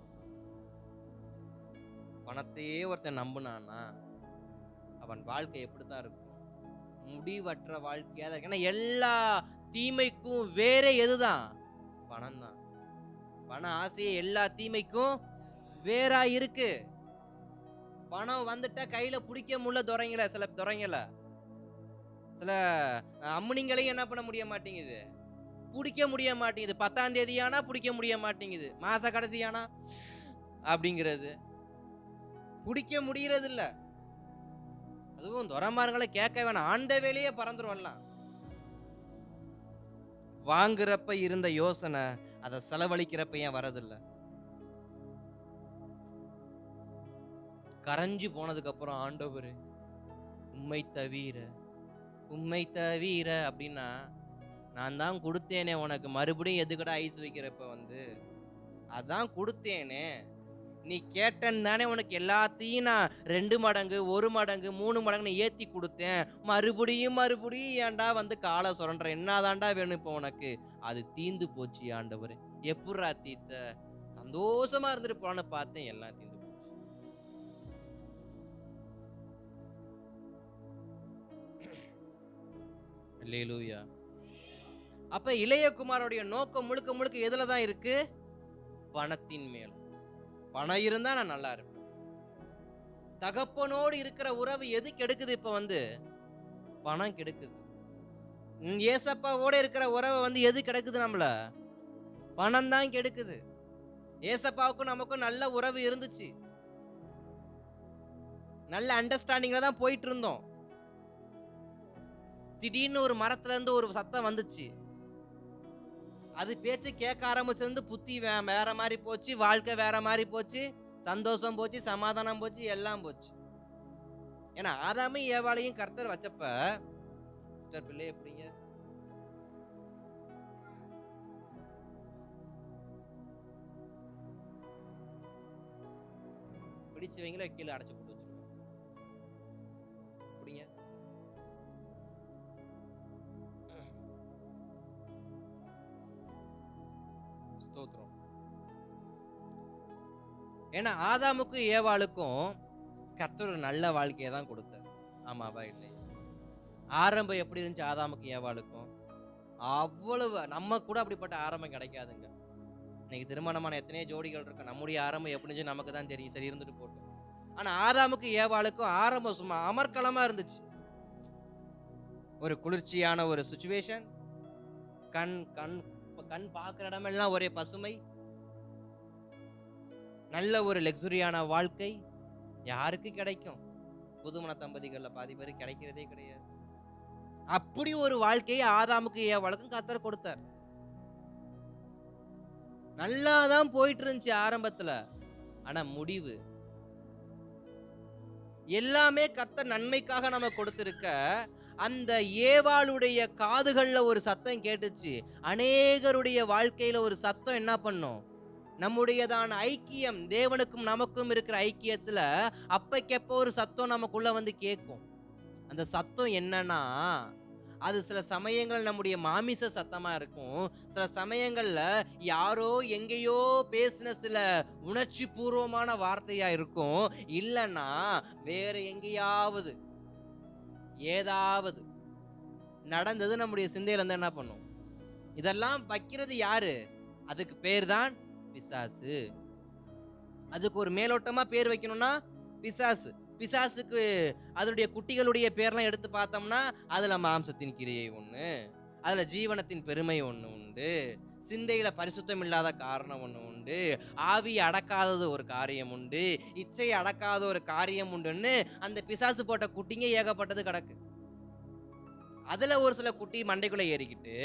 பணத்தையே ஒருத்தன் நம்புனானா அவன் வாழ்க்கை எப்படித்தான் இருக்கும்? முடிவற்ற வாழ்க்கையா இருக்கு. ஏன்னா எல்லா தீமைக்கும் வேற எதுதான்? பணம் தான். பண ஆசையே எல்லா தீமைக்கும் வேறா இருக்கு. பணம் வந்துட்டா கையில பிடிக்க முடியல. சில துறைங்கள சில அம்முனிங்களையும் என்ன பண்ண முடிய மாட்டேங்குது, பிடிக்க முடிய மாட்டேங்குது. 10ஆம் தேதி ஆனா பிடிக்க முடிய மாட்டேங்குது, மாச கடைசியானா அப்படிங்கிறது பிடிக்க முடியறது இல்ல. அதுவும் துறமார்களை கேட்க வேணாம், ஆண்ட வேலையே பறந்துருவலாம். வாங்குறப்ப இருந்த யோசனை அதை செலவழிக்கிறப்ப ஏன் வரதில்லை? கரைஞ்சு போனதுக்கு அப்புறம் ஆண்டவர் உம்மை தவிர அப்படின்னா, நான் தான் கொடுத்தேனே உனக்கு, மறுபடியும் எதுக்கடா ஐஸ் வைக்கிறப்ப வந்து அதான் கொடுத்தேனே, நீ கேட்டேன்னு தானே உனக்கு எல்லாத்தையும் நான் 2 மடங்கு 1 மடங்கு 3 மடங்கு ஏத்தி கொடுத்தேன், மறுபடியும் ஏன்டா வந்து காலை சுரண்ட? என்னதான்டா வேணும் இப்போ உனக்கு? அது தீந்து போச்சு ஆண்டவர். எப்படா தீத்த? சந்தோஷமா இருந்துட்டு போலான்னு பார்த்தேன், எல்லாம் தீந்து போச்சு. அல்லேலூயா. அப்ப இளையகுமாரோடைய நோக்கம் முழுக்க எதுலதான் இருக்கு? பணத்தின் மேல். பணம் இருந்தா நான் நல்லா இருப்பேன். தகப்பனோடு இருக்கிற உறவு எது கெடுக்குது? இப்ப வந்து பணம் கெடுக்குது. ஏசப்பாவோட இருக்கிற உறவை வந்து எது கெடுக்குது? நம்மள பணம் தான் கெடுக்குது. ஏசப்பாவுக்கும் நமக்கும் நல்ல உறவு இருந்துச்சு, நல்ல அண்டர்ஸ்டாண்டிங்ல தான் போயிட்டு இருந்தோம். திடீர்னு ஒரு மரத்துல இருந்து ஒரு சத்தம் வந்துச்சு, அது பேச்சு கேட்க ஆரம்பிச்சிருந்து புத்தி வேற மாதிரி போச்சு, வாழ்க்கை வேற மாதிரி போச்சு, சந்தோஷம் போச்சு, சமாதானம் போச்சு, எல்லாம் போச்சு. ஏன்னா ஆதாமையும் ஏவாளையும் கர்த்தர் வச்சப்ப சிஸ்டர் பிள்ளை எப்படிங்க பிடிச்சவங்கள கீழே அடைச்சு போட்டு வச்சிருக்கோம். அப்படிங்க ஸ்தோத்திரம். ஏன்னா ஆதாமுக்கும் ஏவாளுக்கும் கர்த்தர் ஒரு நல்ல வாழ்க்கையை தான் கொடுத்தார். ஆமாவா இல்லை? ஆரம்பம் எப்படி இருந்துச்சு ஆதாமுக்கும் ஏவாளுக்கும்? அவ்வளவு நம்ம கூட அப்படிப்பட்ட ஆரம்பம் கிடைக்காதுங்க. இன்னைக்கு திருமணமான எத்தனையோ ஜோடிகள் இருக்கு, நம்முடைய ஆரம்பம் எப்படி இருந்துச்சு நமக்கு தான் தெரியும். சரி, இருந்துட்டு போட்டோம். ஆனா ஆதாமுக்கும் ஏவாளுக்கும் ஆரம்பம் சும்மா அமர்க்களமா இருந்துச்சு. ஒரு குளிர்ச்சியான ஒரு சிச்சுவேஷன், கண் கண் கண் பார்க்கிற இடமெல்லாம் ஒரே பசுமை, நல்ல ஒரு லக்ஸுரியான வாழ்க்கை. யாருக்கு கிடைக்கும்? புதுமண தம்பதிகள்ல பாதி பேருக்கு கிடைக்கிறதே கிடையாது. அப்படி ஒரு வாழ்க்கையை ஆதாமுக்கு ஏவாளுக்கும் கர்த்தர் கொடுத்தார். நல்லாதான் போயிட்டு இருந்துச்சு ஆரம்பத்துல. ஆனா முடிவு எல்லாமே கர்த்தர் நன்மைக்காக நம்ம கொடுத்திருக்க, அந்த ஏவாளுடைய காதுகள்ல ஒரு சத்தம் கேட்டுச்சு. அநேகருடைய வாழ்க்கையில ஒரு சத்தம் என்ன பண்ணும்? நம்முடையதான ஐக்கியம், தேவனுக்கும் நமக்கும் இருக்கிற ஐக்கியத்துல அப்பைக்கப்போ ஒரு சத்தம் நமக்குள்ள வந்து கேட்கும். அந்த சத்தம் என்னன்னா, அது சில சமயங்கள் நம்முடைய மாமிச சத்தமா இருக்கும். சில சமயங்கள்ல யாரோ எங்கேயோ பேசின சில உணர்ச்சி பூர்வமான வார்த்தையா இருக்கும். இல்லைன்னா வேற எங்கேயாவது ஏதாவது நடந்தது நம்முடைய சிந்தையில இருந்து என்ன பண்ணும்? இதெல்லாம் வைக்கிறது யாரு? அதுக்கு பேர் தான் பிசாசு. அதுக்கு ஒரு மேலோட்டமா பேர் வைக்கணும்னா பிசாசு. பிசாசுக்கு அதனுடைய குட்டிகளுடைய பேர்லாம் எடுத்து பார்த்தோம்னா அதுல மாம்சத்தின் கிரியை ஒண்ணு, அதுல ஜீவனத்தின் பெருமை ஒண்ணு உண்டு, சிந்தையில பரிசுத்தம் இல்லாத காரணம் ஒண்ணு உண்டு, ஆவி அடக்காதது ஒரு காரியம் உண்டு, இச்சை அடக்காத ஒரு காரியம் உண்டுன்னு அந்த பிசாசு போட்ட குட்டிங்க ஏகப்பட்டது கிடக்கு. அதுல ஒரு சில குட்டி மண்டைக்குள்ள ஏறிக்கிட்டு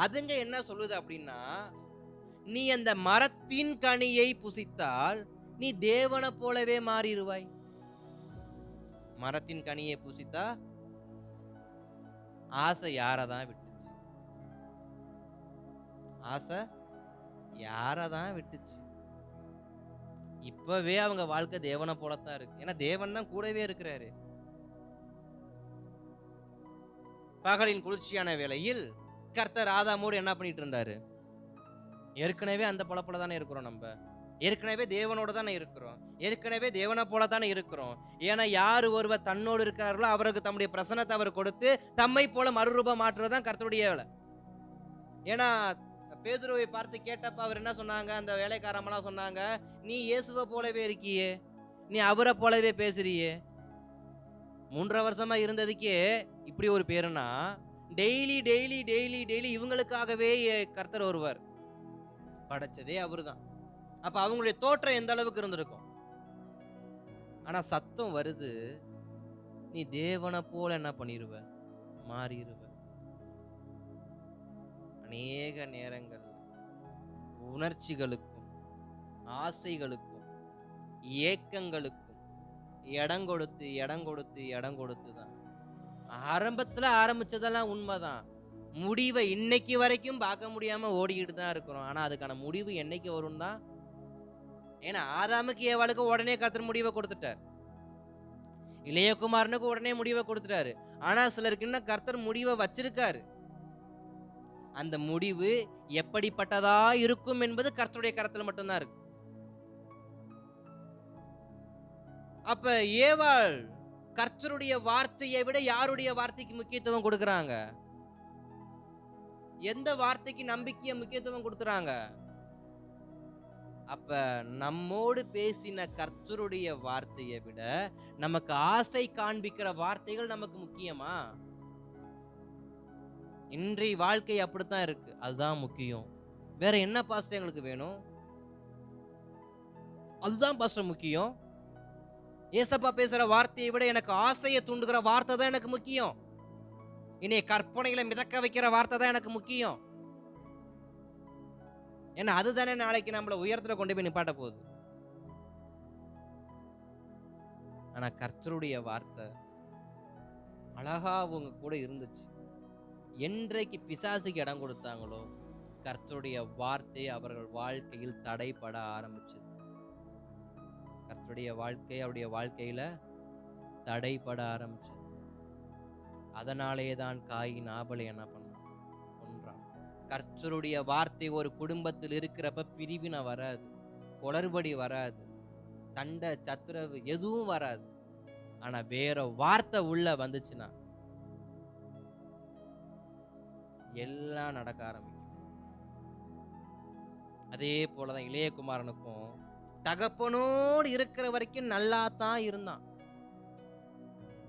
அதுங்க என்ன சொல்லுது அப்படின்னா, நீ அந்த மரத்தின் கனியை புசித்தால் நீ தேவனை போலவே மாறிடுவாய். மரத்தின் கனியை புசித்தா ஆசை யாரதான் விட்டுச்சு? ஆசை யாரதான் விட்டுச்சு? இப்பவே அவங்க வாழ்க்கை தேவனை போலத்தான் இருக்கு. ஏன்னா தேவன் தான் கூடவே இருக்கிறாரு. பகலின் குளிர்ச்சியான வேளையில் கர்த்தர் ஆதாமோடு என்ன பண்ணிட்டு இருந்தாரு? ஏற்கனவே அந்த பொழப்புல தானே இருக்கிறோம். நம்ம ஏற்கனவே தேவனோட தானே இருக்கிறோம். ஏற்கனவே தேவனை போல தானே இருக்கிறோம். ஏன்னா யார் ஒருவர் தன்னோடு இருக்கிறார்களோ அவருக்கு தம்முடைய பிரசன்னத்தை அவர் கொடுத்து தம்மை போல மறுரூபம் மாற்றுறதுதான் கர்த்தருடைய வேலை. ஏன்னா பேதுருவை பார்த்து கேட்டப்ப அவர் என்ன சொன்னாங்க? அந்த வேலைக்காரமெல்லாம் சொன்னாங்க, நீ இயேசுவை போலவே இருக்கியே, நீ அவரை போலவே பேசுறியே. 3 வருஷமா இருந்ததுக்கே இப்படி ஒரு பேருனா, டெய்லி டெய்லி டெய்லி டெய்லி இவங்களுக்காகவே கர்த்தர் ஒருவர் படைச்சதே அவருதான். அப்ப அவங்களுடைய தோற்றம் எந்த அளவுக்கு இருந்திருக்கும்? ஆனா சத்தம் வருது, நீ தேவனை போல என்ன பண்ணிருவ? மாறிடுவ. அநேக நேரங்கள் உணர்ச்சிகளுக்கும் ஆசைகளுக்கும் ஏக்கங்களுக்கும் இடம் கொடுத்து இடம் கொடுத்து இடம் கொடுத்து தான் ஆரம்பத்துல ஆரம்பிச்சதெல்லாம் உண்மைதான். முடிவை இன்னைக்கு வரைக்கும் பார்க்க முடியாம ஓடிக்கிட்டு தான் இருக்கிறோம். ஆனா அதுக்கான முடிவு என்னைக்கு வரும் தான்? ஏன்னா ஆதாமுக்கு ஏவாளுக்கு உடனே கர்த்தர் முடிவை கொடுத்துட்டார், இளையகுமாரனுக்கு உடனே முடிவை கொடுத்துட்டாரு. ஆனா சிலருக்கு இன்னும் கர்த்தர் முடிவை வச்சிருக்காரு. அந்த முடிவு எப்படிப்பட்டதா இருக்கும் என்பது கர்த்தருடைய கரத்துல மட்டும்தான் இருக்கு. அப்ப ஏவாள் கர்த்தருடைய வார்த்தையை விட யாருடைய வார்த்தைக்கு முக்கியத்துவம் கொடுக்கறாங்க? எந்த வார்த்தைக்கு நம்பிக்கைய முக்கியத்துவம் கொடுத்துறாங்க? அப்ப நம்மோடு பேசின கர்த்தருடைய வார்த்தையை விட நமக்கு ஆசை காண்பிக்கிற வார்த்தைகள் நமக்கு முக்கியமா? இன்றைய வாழ்க்கை அப்படித்தான் இருக்கு. அதுதான் முக்கியம். வேற என்ன பாஸ்டர் எங்களுக்கு வேணும்? அதுதான் பாஸ்டர் முக்கியம். ஏசப்பா பேசுற வார்த்தையை விட எனக்கு ஆசையை தூண்டுகிற வார்த்தை தான் எனக்கு முக்கியம். இனி கற்பனைகளை மிதக்க வைக்கிற வார்த்தை தான் எனக்கு முக்கியம். ஏன்னா அதுதானே நாளைக்கு நம்மள உயரத்துல கொண்டு போய் நிப்பாட்ட போகுது. ஆனா கர்த்தருடைய வார்த்தை அழகா அவங்க கூட இருந்துச்சு. என்றைக்கு பிசாசுக்கு இடம் கொடுத்தாங்களோ கர்த்தருடைய வார்த்தை அவர்கள் வாழ்க்கையில் தடைபட ஆரம்பிச்சது. கர்த்தருடைய வாழ்க்கை அவருடைய வாழ்க்கையில தடைபட ஆரம்பிச்சது. அதனாலே தான் காயின் ஆபலை என்ன பண்ணான்? கொன்றான். கர்த்தருடைய வார்த்தை ஒரு குடும்பத்தில் இருக்கிறப்ப பிரிவினை வராது, குளறுபடி வராது, சண்டை சத்துரவு எதுவும் வராது. ஆனா வேற வார்த்தை உள்ள வந்துச்சுன்னா எல்லாம் நடக்க ஆரம்பிக்கும். அதே போலதான் இளையகுமாரனுக்கும் தகப்பனோடு இருக்கிற வரைக்கும் நல்லா தான் இருந்தான்.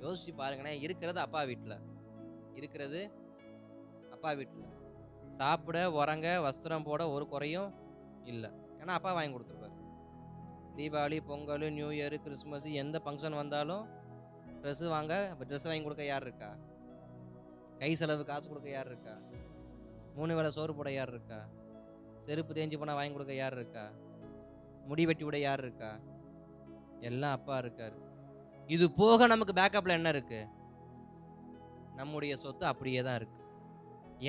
யோசிச்சு பாருங்களேன், இருக்கிறது அப்பா வீட்டுல சாப்பிட உறங்க வஸ்திரம் போட ஒரு குறையும் இல்லை. ஏன்னா அப்பா வாங்கி கொடுத்துருப்பாரு. Deepavali, Pongal, new year, Christmas எந்த ஃபங்க்ஷன் வந்தாலும் ட்ரெஸ் வாங்க, ட்ரெஸ் வாங்கி கொடுக்க யார் இருக்கா? கை செலவு காசு கொடுக்க யார் இருக்கா? 3 வேளை சோறு போட யார் இருக்கா? செருப்பு தேஞ்சு போனால் வாங்கி கொடுக்க யார் இருக்கா? முடி வெட்டி விட யார் இருக்கா? எல்லாம் அப்பா இருக்காரு. இது போக நமக்கு பேக்கப்ல என்ன இருக்கு? நம்முடைய சொத்து அப்படியே தான் இருக்கு.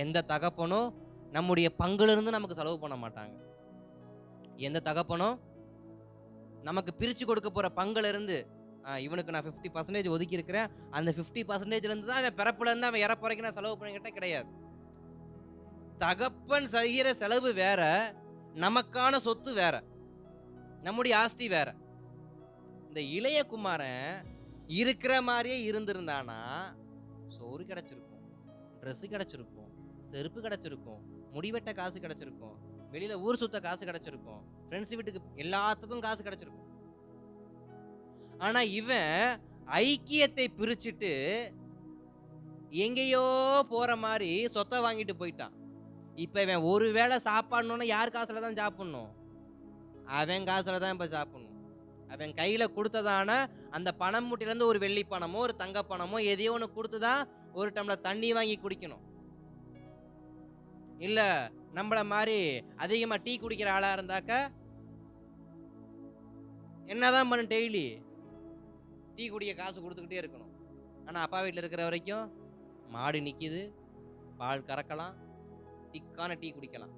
எந்த தகப்பனும் நம்முடைய பங்குல இருந்து நமக்கு செலவு பண்ண மாட்டாங்க. எந்த தகப்பனும் நமக்கு பிரிச்சு கொடுக்க போற பங்குல இருந்து இவனுக்கு நான் 50% ஒதுக்கி இருக்கிறேன், அந்த 50% இருந்து தான் அவன் பிறப்புல இருந்து அவன் இறப்பு வரைக்கும் நான் செலவு பண்ணிக்கிட்ட கிடையாது. தகப்பன் செய்கிற செலவு வேற, நமக்கான சொத்து வேற, நம்முடைய ஆஸ்தி வேற. இந்த இளையகுமாரன் இருக்கிற மாதிரியே இருந்திருந்தானா சோறு கிடைச்சிருக்கும், ட்ரெஸ் கிடைச்சிருக்கும், செருப்பு கிடைச்சிருக்கும், முடிவெட்ட காசு கிடைச்சிருக்கும், வெளியில ஊர் சுத்த காசு கிடைச்சிருக்கும், ஃப்ரெண்ட்ஸ் வீட்டுக்கு எல்லாத்துக்கும் காசு கிடைச்சிருக்கும். ஆனா இவன் ஐக்கியத்தை பிரிச்சுட்டு எங்கேயோ போற மாதிரி சொத்தை வாங்கிட்டு போயிட்டான். இப்ப இவன் ஒருவேளை சாப்பாடுன்னு யார் காசுல தான் சாப்பிடணும்? அவன் காசுல தான் இப்ப சாப்பிடணும். அவன் கையில கொடுத்ததான அந்த பணம் மூட்டையில இருந்து ஒரு வெள்ளி பணமோ ஒரு தங்க பணமோ எதையோ ஒன்று கொடுத்துதான் ஒரு டம்ளர் தண்ணி வாங்கி குடிக்கணும். இல்ல நம்மள மாதிரி அதிகமா டீ குடிக்கிற ஆளா இருந்தாக்க என்னதான் பண்ண? டெய்லி டீ குடிக்க காசு கொடுத்துக்கிட்டே இருக்கணும். ஆனா அப்பா வீட்டில் இருக்கிற வரைக்கும் மாடு நிக்குது, பால் கறக்கலாம், திக்கான டீ குடிக்கலாம்.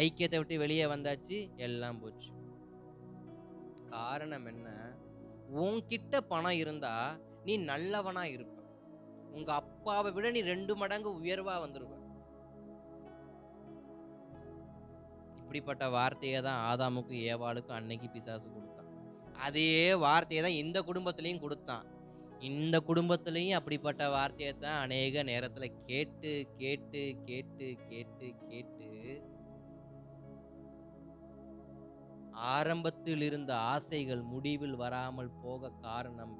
ஐக்கியத்தை விட்டு வெளியே வந்தாச்சு, எல்லாம் போச்சு. காரணம் என்ன? உன்கிட்ட பணம் இருந்தா நீ நல்லவனா இருப்ப, உங்க அப்பாவை விட நீ 2 மடங்கு உயர்வா வந்துருவ. இப்படிப்பட்ட வார்த்தையை தான் ஆதாமுக்கும் ஏவாளுக்கும் அன்னைக்கு பிசாசு கொடுத்தான். அதே வார்த்தையை தான் இந்த குடும்பத்திலையும் கொடுத்தான். இந்த குடும்பத்திலையும் அப்படிப்பட்ட வார்த்தையை தான் அநேக நேரத்துல கேட்டு கேட்டு கேட்டு கேட்டு கேட்டு ஆரம்பத்தில் இருந்த ஆசைகள் முடிவில் வராமல் போக காரணம்,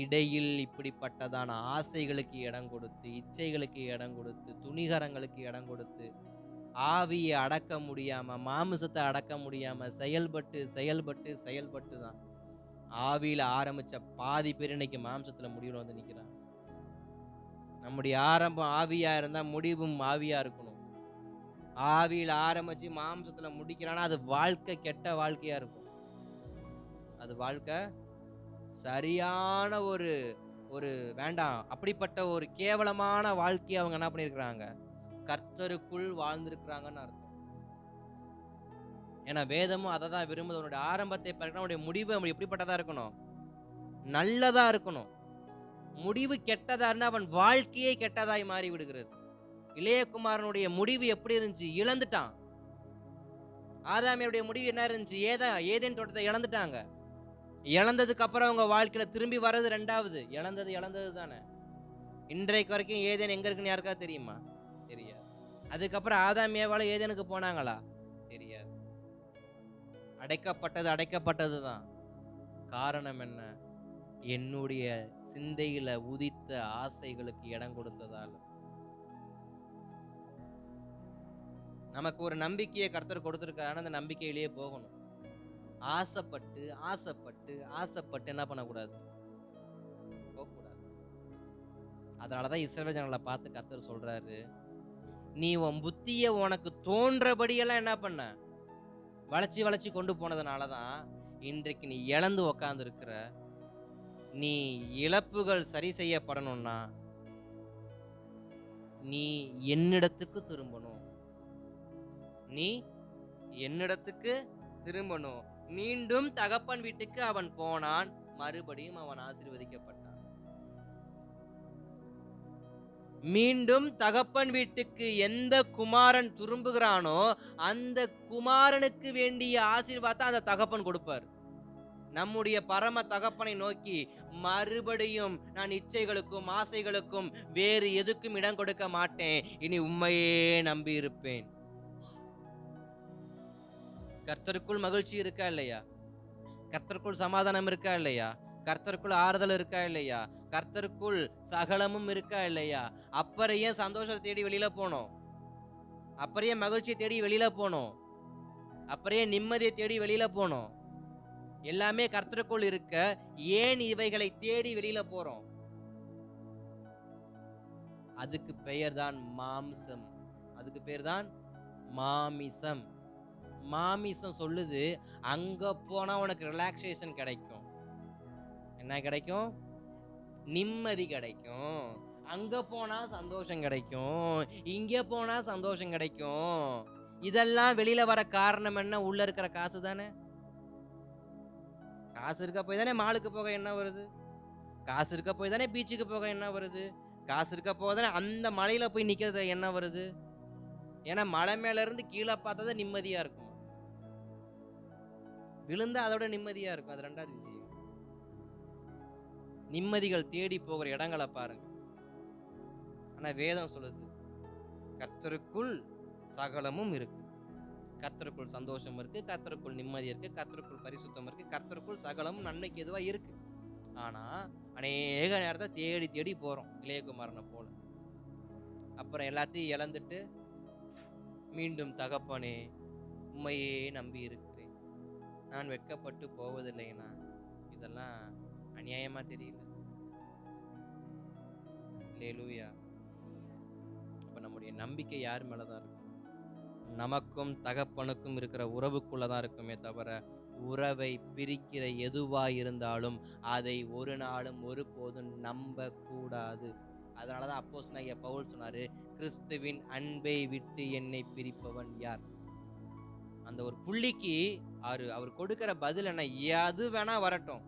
இடையில் இப்படிப்பட்டதான ஆசைகளுக்கு இடம் கொடுத்து, இச்சைகளுக்கு இடம் கொடுத்து, துணிகரங்களுக்கு இடம் கொடுத்து, ஆவியை அடக்க முடியாம, மாமிசத்தை அடக்க முடியாம செயல்பட்டு செயல்பட்டு செயல்பட்டு தான் ஆவியில ஆரம்பிச்ச பாதி பேர் இன்னைக்கு மாம்சத்துல முடிவுல வந்து நிக்கிறாங்க. நம்முடைய ஆரம்பம் ஆவியா இருந்தா முடிவும் ஆவியா இருக்கணும். ஆவியில ஆரம்பிச்சு மாம்சத்துல முடிக்கிறான்னா அது வாழ்க்கை கெட்ட வாழ்க்கையா இருக்கும். அது வாழ்க்கை சரியான ஒரு ஒரு வேண்டாம், அப்படிப்பட்ட ஒரு கேவலமான வாழ்க்கையை அவங்க என்ன பண்ணிருக்கிறாங்க? கர்த்தருக்குள் வாழ்ந்திருக்கிறாங்கன்னு அர்த்தம். ஏன்னா வேதமும் அதை தான் விரும்புது. அவனுடைய ஆரம்பத்தை பார்க்கணும், அவனுடைய முடிவு அவன் எப்படிப்பட்டதா இருக்கணும்? நல்லதா இருக்கணும். முடிவு கெட்டதா இருந்தா அவன் வாழ்க்கையே கெட்டதாய் மாறி விடுகிறது. இளையகுமாரனுடைய முடிவு எப்படி இருந்துச்சு? இழந்துட்டான். ஆதாமியுடைய முடிவு என்ன இருந்துச்சு? ஏதேன் தோட்டத்தை இழந்துட்டாங்க. இழந்ததுக்கு அப்புறம் அவங்க வாழ்க்கையில திரும்பி வர்றது ரெண்டாவது. இழந்தது தானே. இன்றைக்கு வரைக்கும் ஏதேன் எங்க இருக்குன்னு யாருக்காவது தெரியுமா? தெரியாது. அதுக்கப்புறம் ஆதாம் ஏவாள் ஏதேனுக்கு போனாங்களா? தெரியாது. அடைக்கப்பட்டது தான். காரணம் என்ன? என்னுடைய சிந்தையில உதித்த ஆசைகளுக்கு இடம் கொடுத்ததால. நமக்கு ஒரு நம்பிக்கையை கர்த்தர் கொடுத்திருக்காரு, அந்த நம்பிக்கையிலேயே போகணும். ஆசைப்பட்டு ஆசைப்பட்டு ஆசைப்பட்டு என்ன பண்ணக்கூடாது? போகக்கூடாது. அதனாலதான் இஸ்ரவேல் ஜனங்களை பார்த்து கர்த்தர் சொல்றாரு, நீ உன் புத்திய உனக்கு தோன்றபடியெல்லாம் என்ன பண்ண வளைச்சி வளைச்சி கொண்டு போனதுனாலதான் இன்றைக்கு நீ இழந்து உக்காந்து இருக்கிற. நீ இழப்புகள் சரி செய்யப்படணும்னா நீ என்னிடத்துக்கு திரும்பணும். நீ என்னிடத்துக்கு திரும்பணும். மீண்டும் தகப்பன் வீட்டுக்கு அவன் போனான். மறுபடியும் அவன் ஆசீர்வதிக்கப்பட்டான். மீண்டும் தகப்பன் வீட்டுக்கு எந்த குமாரன் திரும்புகிறானோ அந்த குமாரனுக்கு வேண்டிய ஆசீர்வாதத்தை அந்த தகப்பன் கொடுப்பார். நம்முடைய பரம தகப்பனை நோக்கி மறுபடியும் நான் இச்சைகளுக்கும் ஆசைகளுக்கும் வேறு எதுக்கும் இடம் கொடுக்க மாட்டேன், இனி உண்மையே நம்பி இருப்பேன். கர்த்தருக்குள் மகிழ்ச்சி இருக்கா இல்லையா? கர்த்தருக்குள் சமாதானம் இருக்கா இல்லையா? கர்த்தருக்குள் ஆறுதல் இருக்கா இல்லையா? கர்த்தருக்குள் சகலமும் இருக்கா இல்லையா? அப்புறம் ஏன் சந்தோஷத்தை தேடி வெளியில போனோம்? அப்புறம் ஏன் மகிழ்ச்சியை தேடி வெளியில போனோம்? அப்புறம் ஏன் நிம்மதியை தேடி வெளியில போனோம்? எல்லாமே கர்த்தருக்குள் இருக்க ஏன் இவைகளை தேடி வெளியில போறோம்? அதுக்கு பெயர் தான் மாம்சம். அதுக்கு பேர் தான் மாமிசம். மாமிசம் சொல்லுது, அங்க போனா உனக்கு ரிலாக்ஸேஷன் கிடைக்கும். என்ன கிடைக்கும்? நிம்மதி கிடைக்கும். அங்க போனா சந்தோஷம் கிடைக்கும். இங்க போனா சந்தோஷம் கிடைக்கும். இதெல்லாம் வெளியில வர காரணம் என்ன? உள்ள இருக்கிற காசு தானே. காசு இருக்க போய் தானே மாலுக்கு போக என்ன வருது? காசு இருக்க போய் தானே பீச்சுக்கு போக என்ன வருது? காசு இருக்க போய் தானே அந்த மலையில போய் நிக்க என்ன வருது? ஏன்னா மலை மேல இருந்து கீழே பார்த்தா நிம்மதியா இருக்கும். விழுந்தா அதோட நிம்மதியா இருக்கும். அது ரெண்டாவது விஷயம். நிம்மதிகள் தேடி போகிற இடங்களை பாருங்க. ஆனா வேதம் சொல்லுது, கர்த்தருக்குள் சகலமும் இருக்கு. கர்த்தருக்குள் சந்தோஷம் இருக்கு, கர்த்தருக்குள் நிம்மதி இருக்கு, கர்த்தருக்குள் பரிசுத்தம் இருக்கு, கர்த்தருக்குள் சகலமும் நன்மைக்கு எதுவா இருக்கு. ஆனா அநேக நேரத்தை தேடி தேடி போறோம் இளையகுமாரனை போல. அப்புறம் எல்லாத்தையும் இழந்துட்டு மீண்டும் தகப்பனே உண்மையே நம்பி இருக்கிறேன், நான் வெட்கப்பட்டு போவதில்லைனா, இதெல்லாம் அநியாயமா தெரியல. அல்லேலூயா. அப்ப நம்முடைய நம்பிக்கை யார் மேலதான் இருக்கும்? நமக்கும் தகப்பனுக்கும் இருக்கிற உறவுக்குள்ளதான் இருக்குமே தவிர, உறவை பிரிக்கிற எதுவா இருந்தாலும் அதை ஒரு நாளும் ஒருபோதும் நம்ப கூடாது. அதனாலதான் அப்போஸ்தலனாகிய பவுல் சொன்னாரு, கிறிஸ்துவின் அன்பை விட்டு என்னை பிரிப்பவன் யார்? அந்த ஒரு புள்ளிக்கு அவர் கொடுக்கிற பதில் என்ன? எது வேணா வரட்டும்,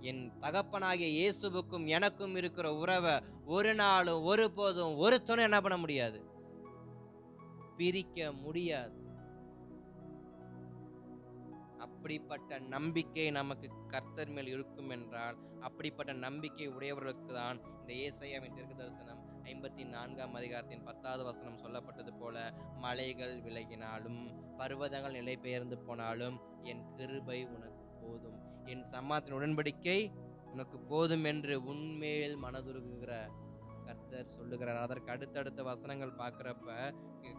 என் தகப்பனாகிய இயேசுவுக்கும் எனக்கும் இருக்கிற உறவை ஒரு நாளும் ஒருபோதும் ஒருத்தனும் என்ன பண்ண முடியாது, பிரிக்க முடியாது. அப்படிப்பட்ட நம்பிக்கை நமக்கு கர்த்தர் மேல் இருக்கும் என்றால், அப்படிப்பட்ட நம்பிக்கை உடையவர்களுக்கு தான் இந்த ஏசாயாவின் தீர்க்கதரிசனம் 54ஆம் அதிகாரத்தின் 10வது வசனம் சொல்லப்பட்டது போல, மலைகள் விலகினாலும் பர்வதங்கள் நிலை பெயர்ந்து போனாலும் என் கிருபை உனக்கு போதும், என் சமாதான உடன்படிக்கை உனக்கு போதும் என்று உன்மேல் மனதுருகுகிற கர்த்தர் சொல்லுகிறார். அதற்கு அடுத்தடுத்த வசனங்கள் பார்க்கிறப்ப,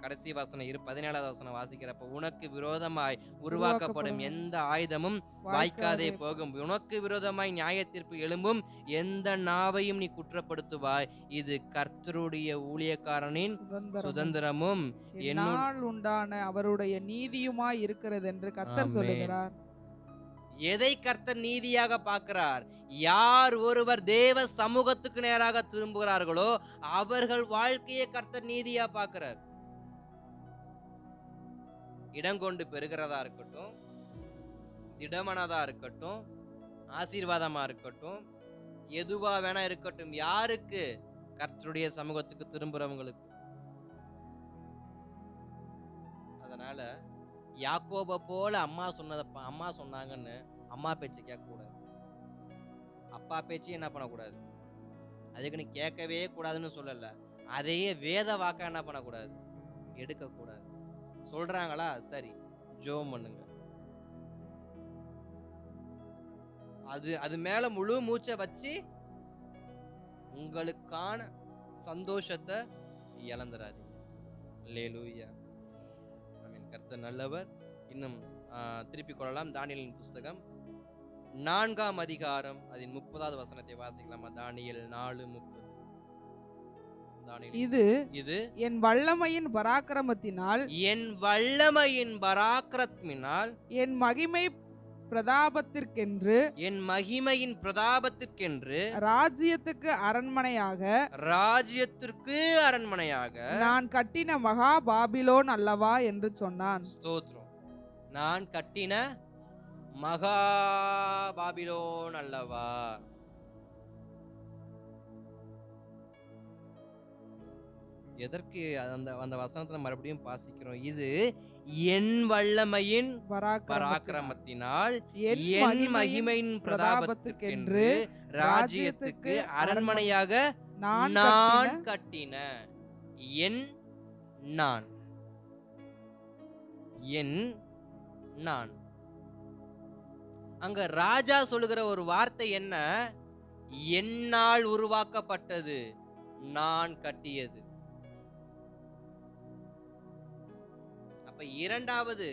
கடைசி வசனம் 17வது வசனம் வாசிக்கிறப்ப, உனக்கு விரோதமாய் உருவாக்கப்படும் எந்த ஆயுதமும் வாய்க்காதே போகும், உனக்கு விரோதமாய் நியாய தீர்ப்பு எழும்பும் எந்த நாவையும் நீ குற்றப்படுத்துவாய், இது கர்த்தருடைய ஊழியக்காரனின் சுதந்திரமும் என்னால் உண்டான அவருடைய நீதியுமாய் இருக்கிறது என்று கர்த்தர் சொல்லுகிறார். எதை கர்த்தர் நீதியாக பார்க்கிறார்? யார் ஒருவர் தேவ சமூகத்துக்கு நேராக திரும்புகிறார்களோ அவர்கள் வாழ்க்கையை கர்த்தர் நீதியா பார்க்கிறார். இடங்கொண்டு பெறுகிறதா இருக்கட்டும், திடமனதா இருக்கட்டும், ஆசீர்வாதமா இருக்கட்டும், எதுவா வேணா இருக்கட்டும், யாருக்கு? கர்த்தருடைய சமூகத்துக்கு திரும்புறவங்களுக்கு. அதனால யாக்கோபை போல அம்மா சொன்னாங்கன்னு அம்மா பேச்சு கேட்க கூடாது, அப்பா பேச்சு என்ன பண்ணக்கூடாது, அதுக்கு நீ கேட்கவே கூடாதுன்னு சொல்லல, அதையே வேத வாக்கா என்ன பண்ணக்கூடாது, எடுக்க கூடாது. சொல்றாங்களா, சரி ஜெபம் பண்ணுங்க, அது மேல முழு மூச்சை வச்சு உங்களுக்கான சந்தோஷத்தை இழந்துடாதீங்க. அல்லேலூயா. கர்த்தர் நல்லவர். இன்னும் திருப்பிக் கொள்ளலாம். தானியேலின் புஸ்தகம் 4ஆம் அதிகாரம் அதன் 30வது வசனத்தை வாசிக்கலாமா? தானியேல் 4:30. இது என் வல்லமையின் பராக்கிரமத்தினால் என் மகிமை பிரதாபத்திற்கென்று ராஜ்யத்துக்கு அரண்மனையாக நான் கட்டின மகா பாபிலோன் அல்லவா என்று சொன்னான். ஸ்தோத்திரம். நான் கட்டின மகா பாபிலோன் அல்லவா. எதற்கு அந்த வசனத்தை மறுபடியும் வாசிக்கிறோம்? இது என் வல்லமையின் பராக்கிரமத்தினால் என் மகிமையின் பிரதாபத்திற்கென்று ராஜ்யத்துக்கு அரண்மனையாக நான் கட்டின நான். அங்க ராஜா சொல்லுகிற ஒரு வார்த்தை என்ன? என்னால் உருவாக்கப்பட்டது, நான் கட்டியது. இரண்டாவது,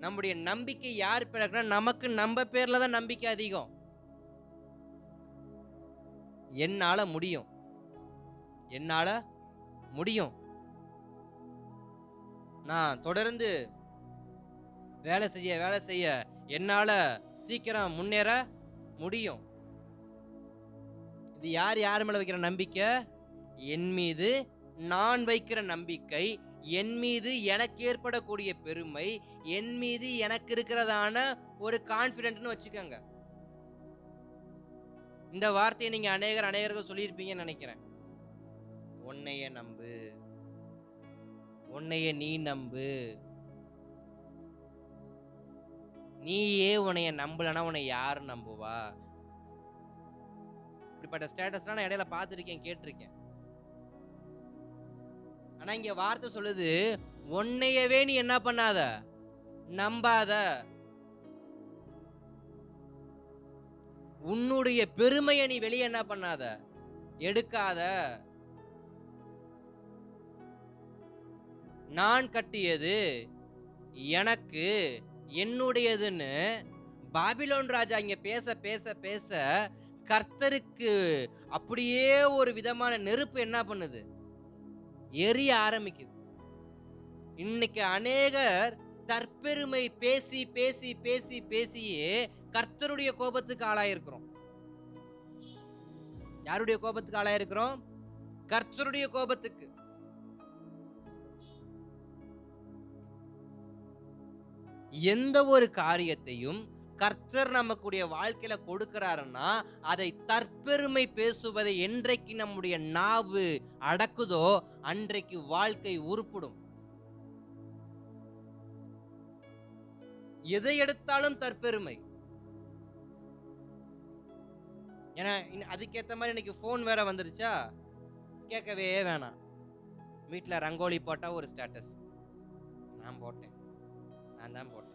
நம்முடைய நம்பிக்கை யார் பேர்ல? நமக்கு நம்ம பேர்ல தான் நம்பிக்கை அதிகம். என்னால முடியும், நான் தொடர்ந்து வேலை செய்ய என்னால சீக்கிரம் முன்னேற முடியும். இது யார் மேல வைக்கிற நம்பிக்கை? என் மீது நான் வைக்கிற நம்பிக்கை, என் மீது எனக்கு ஏற்படக்கூடிய பெருமை, என் மீது எனக்கு இருக்கிறதான ஒரு கான்பிடென்ட்னு வச்சுக்கோங்க. இந்த வார்த்தையை நீங்க அநேகர்கள் சொல்லியிருப்பீங்கன்னு நினைக்கிறேன். உன்னைய நம்பு, உன்னைய நீ நம்பு. நீயே உன்னைய நம்பலன்னா உன்னை யாரு நம்புவா? இப்படிப்பட்ட ஸ்டேட்டஸ்லாம் நான் இடையில பார்த்துருக்கேன், கேட்டிருக்கேன். ஆனா இங்க வார்த்தை சொல்லுது, உன்னையவே நீ என்ன பண்ணாத, நம்பாத. உன்னுடைய பெருமையை நீ வெளியே என்ன பண்ணாத, எடுக்காத. நான் கட்டியது எனக்கு என்னுடையதுன்னு பாபிலோன் ராஜா இங்க பேச பேச பேச கர்த்தருக்கு அப்படியே ஒரு விதமான நெருப்பு என்ன பண்ணுது, எரிய ஆரம்பிக்குது. இன்னைக்கு அநேகர் தற்பெருமை பேசி பேசி பேசி பேசியே கர்த்தருடைய கோபத்துக்கு ஆளாயிருக்கிறோம். யாருடைய கோபத்துக்கு ஆளாயிருக்கிறோம்? கர்த்தருடைய கோபத்துக்கு. எந்த ஒரு காரியத்தையும் கர்த்தர் நமக்குடைய வாழ்க்கையில கொடுக்கிறாருன்னா அதை தற்பெருமை பேசுவதை என்றைக்கு நம்முடைய நாவு அடக்குதோ அன்றைக்கு வாழ்க்கை உருப்படும். எதை எடுத்தாலும் தற்பெருமை. ஏன்னா அதுக்கேற்ற மாதிரி இன்னைக்கு போன் வேற வந்துருச்சா, கேட்கவே வேணாம். வீட்டில் ரங்கோலி போட்டா ஒரு ஸ்டேட்டஸ், நான் போட்டேன், நான் தான் போட்டேன்.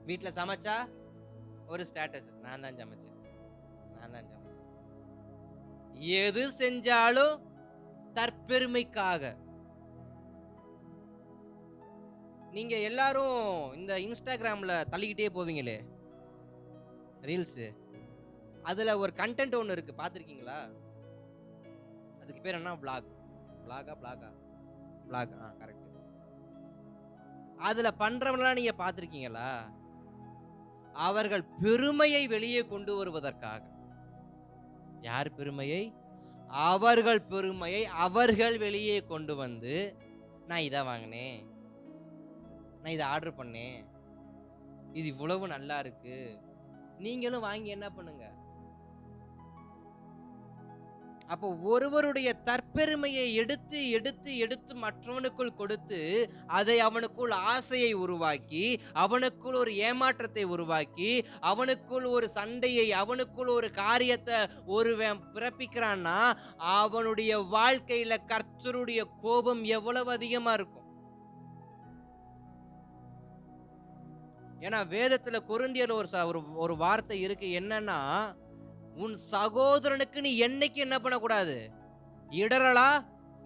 வீட்டில் சமைச்சா ஒரு ஸ்டேட்டஸ், நான் தான் சமைச்சேன். எது செஞ்சாலும் தற்பெருமைக்காக. நீங்க எல்லாரும் இந்த இன்ஸ்டாகிராம்ல தள்ளிக்கிட்டே போவீங்களே ரீல்ஸ், அதுல ஒரு கண்டென்ட் ஒன்று இருக்கு, பார்த்துருக்கீங்களா? அதுக்கு பேர் என்ன? பிளாக். கரெக்ட். அதுல பண்றவங்களாம் நீங்க பார்த்துருக்கீங்களா? அவர்கள் பெருமையை வெளியே கொண்டு வருவதற்காக. யார் பெருமையை? அவர்கள் பெருமையை அவர்கள் வெளியே கொண்டு வந்து, நான் இதை வாங்கினேன், நான் இதை ஆர்டர் பண்ணேன், இது இவ்வளவு நல்லா இருக்கு, நீங்களும் வாங்கி என்ன பண்ணுங்க. அப்போ ஒருவருடைய தற்பெருமையை எடுத்து எடுத்து எடுத்து மற்றவனுக்குள் கொடுத்து அதை அவனுக்குள் ஆசையை உருவாக்கி, அவனுக்குள் ஒரு ஏமாற்றத்தை உருவாக்கி, அவனுக்குள் ஒரு சண்டையை, அவனுக்குள் ஒரு காரியத்தை ஒருவன் பிறப்பிக்கிறான்னா அவனுடைய வாழ்க்கையில கர்த்தருடைய கோபம் எவ்வளவு அதிகமா இருக்கும். ஏன்னா வேதத்துல கொரிந்தியர்ல ஒரு வார்த்தை இருக்கு, என்னன்னா, உன் சகோதரனுக்கு நீ என்னைக்கு என்ன பண்ணக்கூடாது, இடரலா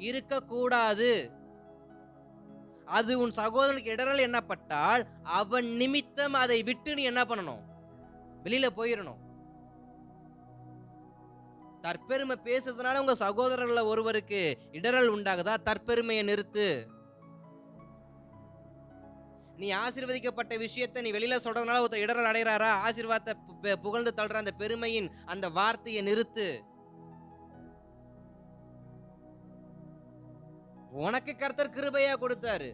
இருக்க கூடாது. அது உன் சகோதரனுக்கு இடரல் என்னப்பட்டால் அவன் நிமித்தம் அதை விட்டு நீ என்ன பண்ணணும், வெளியில போயிடணும். தற்பெருமை பேசுறதுனால உங்க சகோதரர்கள ஒருவருக்கு இடரல் உண்டாகுதா? தற்பெருமையை நிறுத்து. நீ ஆசீர்வதிக்கப்பட்ட விஷயத்தை நீ வெளியில சொல்றதுனால ஒருத்தர் இடரல் அடைகிறாரா? ஆசீர்வாதத்தை புகழ்ந்து தள்ளுற அந்த பெருமையின் அந்த வார்த்தையை நிறுத்து. உனக்கு கர்த்தர் கிருபையா கொடுத்தாரு,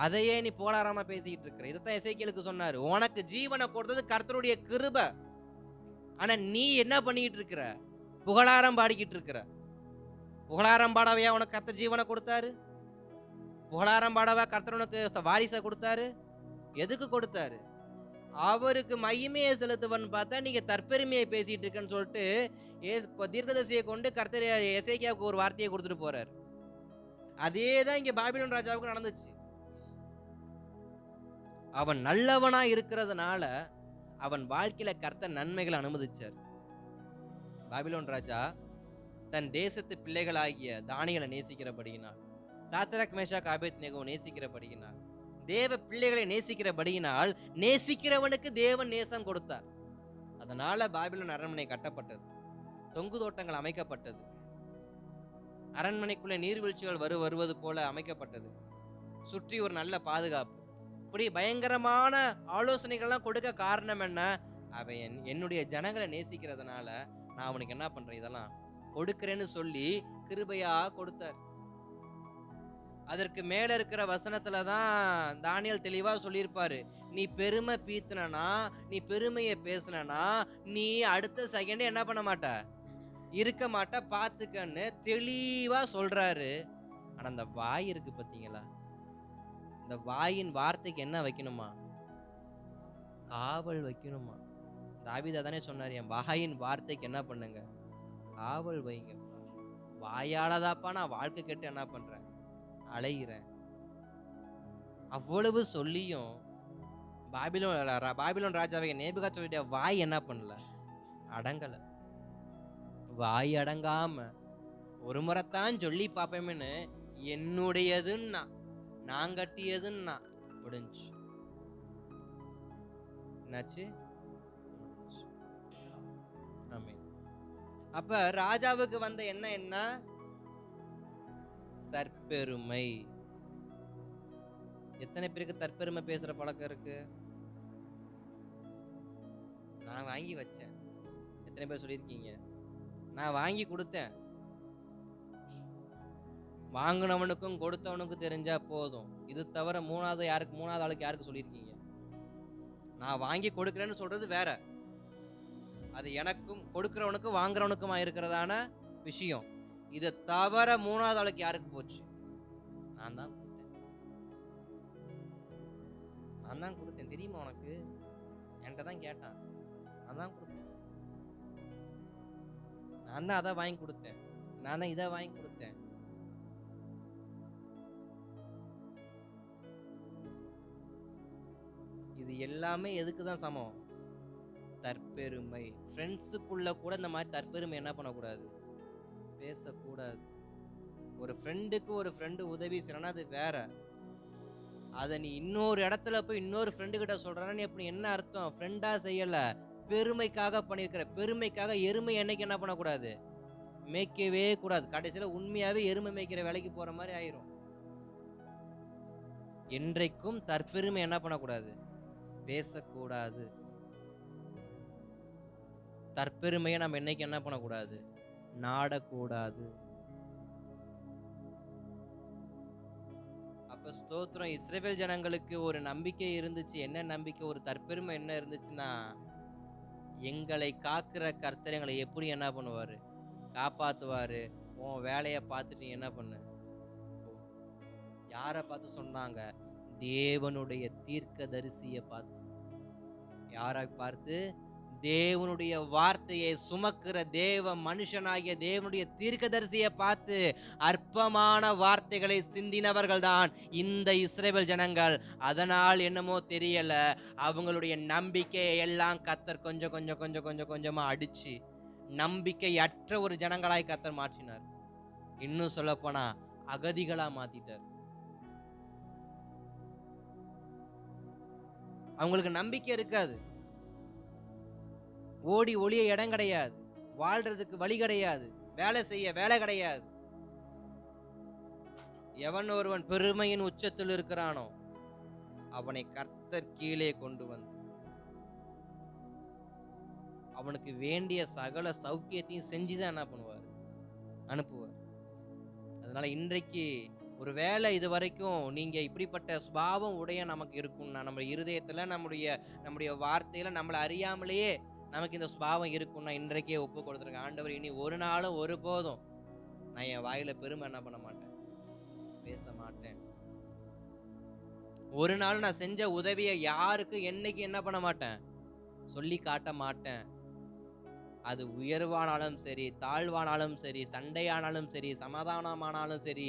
அதையே நீ போலாராம பேசிட்டு இருக்கிற. இதைத்தான் எசேக்கியேலுக்கு சொன்னாரு, உனக்கு ஜீவனை கொடுத்தது கர்த்தருடைய கிருபை. ஆனா நீ என்ன பண்ணிட்டு இருக்கிற? புகழாரம் பாடிக்கிட்டு இருக்கிற. புகழாரம் பாடவையா உனக்கு கர்த்தர் ஜீவனை கொடுத்தாரு? புகழாரம் பாடவா கர்த்தர் உனக்கு வாரிசை கொடுத்தாரு? எதுக்கு கொடுத்தாரு? அவருக்கு மகிமையை செலுத்துவன்னு பார்த்தா நீங்க தற்பெருமையை பேசிட்டு இருக்கன்னு சொல்லிட்டு தீர்க்கதரிசியை கொண்டு கர்த்தர் எசேக்கியாவுக்கு ஒரு வார்த்தையை கொடுத்துட்டு போறாரு. அதேதான் இங்க பாபிலோன் ராஜாவுக்கு நடந்துச்சு. அவன் நல்லவனா இருக்கிறதுனால அவன் வாழ்க்கையில கர்த்தர் நன்மைகளை அனுமதிச்சார். பாபிலோன் ராஜா தன் தேசத்து பிள்ளைகளாகிய தானியேலை நேசிக்கிறபடியினால், சாத்ராக் மேஷாக் ஆபேத்நேகோவை நேசிக்கிறபடியினால், தேவ பிள்ளைகளை நேசிக்கிறபடியினால், நேசிக்கிறவனுக்கு தேவன் நேசம் கொடுத்தார். அதனால பாபிலோன் அரண்மனை கட்டப்பட்டது, தொங்கு தோட்டங்கள் அமைக்கப்பட்டது, அரண்மனைக்குள்ளே நீர்வீழ்ச்சிகள் வருவது போல அமைக்கப்பட்டது, சுற்றி ஒரு நல்ல பாதுகாப்பு. இப்படி பயங்கரமான ஆலோசனைகள்லாம் கொடுக்க காரணம் என்ன? அவன் என்னுடைய ஜனங்களை நேசிக்கிறதுனால நான் அவனுக்கு என்ன பண்றேன், இதெல்லாம் கொடுக்கிறேன்னு சொல்லி கிருபையா கொடுத்தார். அதற்கு மேல இருக்கிற வசனத்துலதான் தானியேல் தெளிவா சொல்லியிருப்பாரு, நீ பெருமை பீத்துனா, நீ பெருமையை பேசுனா, நீ அடுத்த செகண்ட் என்ன பண்ண மாட்ட, இருக்க மாட்ட, பாத்துக்கன்னு தெளிவா சொல்றாரு. ஆனா அந்த வாய் இருக்கு பாத்தீங்களா, இந்த வாயின் வார்த்தைக்கு என்ன வைக்கணுமா? காவல் வைக்கணுமா? தாவீது தானே சொன்னார், என் வாயின் வார்த்தைக்கு என்ன பண்ணுங்க, காவல் வைங்க. வாயாலதாப்பா நான் வாழ்க்கை கேட்டு என்ன பண்றேன், அலைகிறேன். அவ்வளவு சொல்லியும் பாபிலோன் ராஜாவை நேபுகாத்நேச்சருடைய வாய் என்ன பண்ணல, அடங்கல. வாய் அடங்காம ஒரு முறைத்தான் சொல்லி பாப்பேன்னு என்னுடையதுன்னா, நான் கட்டியதுன்னா முடிஞ்சு. என்னாச்சு? அப்ப ராஜாவுக்கு வந்த என்ன? தற்பெருமை. எத்தனை பேருக்கு தற்பெருமை பேசுற பழக்கம் இருக்கு? நான் வாங்கி வச்சேன். எத்தனை பேர் சொல்லியிருக்கீங்க? நான் வாங்கி கொடுத்தேன். வாங்கினவனுக்கும் கொடுத்தவனுக்கும் தெரிஞ்சா போதும். இது தவிர மூணாவது ஆளுக்கு யாருக்கு சொல்லியிருக்கீங்க? நான் வாங்கி கொடுக்கிறேன்னு சொல்றது வேற, அது எனக்கும் கொடுக்கிறவனுக்கும் வாங்குறவனுக்குமா இருக்கிறதான விஷயம். இதை தவிர மூணாவது ஆளுக்கு யாருக்கு போச்சு? நான் தான் கொடுத்தேன். தெரியுமா உனக்கு? என்கிட்ட தான் கேட்டான், நான் தான் கொடுத்தேன். நான் தான் அதை வாங்கி கொடுத்தேன், நான் தான் இதை வாங்கி கொடுத்தேன். இது எல்லாமே எதுக்கு தான் சமம்? தற்பெருமை. ஃப்ரெண்ட்ஸுக்குள்ள கூட இந்த மாதிரி தற்பெருமை என்ன பண்ணக்கூடாது, பேசக்கூடாது. ஒரு ஃப்ரெண்டுக்கு ஒரு ஃப்ரெண்டு உதவி செய்யறனா அது வேற. அதை நீ இன்னொரு இடத்துல போய் இன்னொரு ஃப்ரெண்டு கிட்ட சொல்றனா நீ அப்படி என்ன அர்த்தம்? ஃப்ரெண்டா செய்யல, பெருமைக்காக பண்ணிருக்கிற. பெருமைக்காக எருமை என்னைக்கு என்ன பண்ணக்கூடாது, மேய்க்கவே கூடாது. கடைசியில உண்மையாவே எருமை மேய்க்கிற வேலைக்கு போற மாதிரி ஆயிரும். என்றைக்கும் தற்பெருமை என்ன பண்ணக்கூடாது, பேசக்கூடாது. தற்பெருமையை நம்ம என்னைக்கு என்ன பண்ணக்கூடாது, நாடக்கூடாது. அப்ப ஸ்தோத்திரம். இஸ்ரவேல் ஜனங்களுக்கு ஒரு நம்பிக்கை இருந்துச்சு. என்ன நம்பிக்கை? ஒரு தற்பெருமை என்ன இருந்துச்சுன்னா, எங்களை காக்கிற கர்த்தர் எங்களை எப்படி என்ன பண்ணுவாரு, காப்பாத்துவாரு. உன் வேலையை பார்த்துட்டு என்ன பண்ணு. யாரை பார்த்து சொன்னாங்க? தேவனுடைய தீர்க்கதரிசியை பார்த்து. யாரை பார்த்து? தேவனுடைய வார்த்தையை சுமக்கிற தேவ மனுஷனாகிய தேவனுடைய தீர்க்கதரிசியை பார்த்து அற்பமான வார்த்தைகளை சிந்தினவர்கள் தான் இந்த இஸ்ரவேல் ஜனங்கள். அதனால் என்னமோ தெரியல, அவங்களுடைய நம்பிக்கையை எல்லாம் கர்த்தர் கொஞ்சமா அடிச்சு நம்பிக்கையற்ற ஒரு ஜனங்களாய் கர்த்தர் மாற்றினார். இன்னும் சொல்ல போனா அகதிகளா மாத்திட்டார். அவங்களுக்கு நம்பிக்கை இருக்காது, ஓடி ஒளிய இடம் கிடையாது. வாழ்றதுக்கு வழி கிடையாது, வேலை செய்ய வேலை கிடையாது. எவன் ஒருவன் பெருமையின் உச்சத்தில் இருக்கிறானோ அவனை கர்த்தர் கீழே கொண்டு வந்து அவனுக்கு வேண்டிய சகல சௌக்கியத்தையும் செஞ்சுதான் என்ன பண்ணுவார், அனுப்புவார். அதனால இன்றைக்கு ஒரு வேலை இது வரைக்கும் நீங்க இப்படிப்பட்ட சுபாவம் உடைய நமக்கு இருக்கும்னா, நம்ம இருதயத்துல நம்முடைய வார்த்தையில நம்மளை அறியாமலேயே நமக்கு இந்த சுபாவம் இருக்கும்னா இன்றைக்கே ஒப்பு கொடுத்துருங்க. ஆண்டவர், இனி ஒரு நாளும் ஒருபோதும் நான் என் வாயில பெருமை என்ன பண்ண மாட்டேன், பேச மாட்டேன். ஒரு நாள் நான் செஞ்ச உதவியை யாருக்கு என்னைக்கு என்ன பண்ண மாட்டேன், சொல்லி காட்ட மாட்டேன். அது உயர்வானாலும் சரி, தாழ்வானாலும் சரி, சண்டையானாலும் சரி, சமாதானமானாலும் சரி,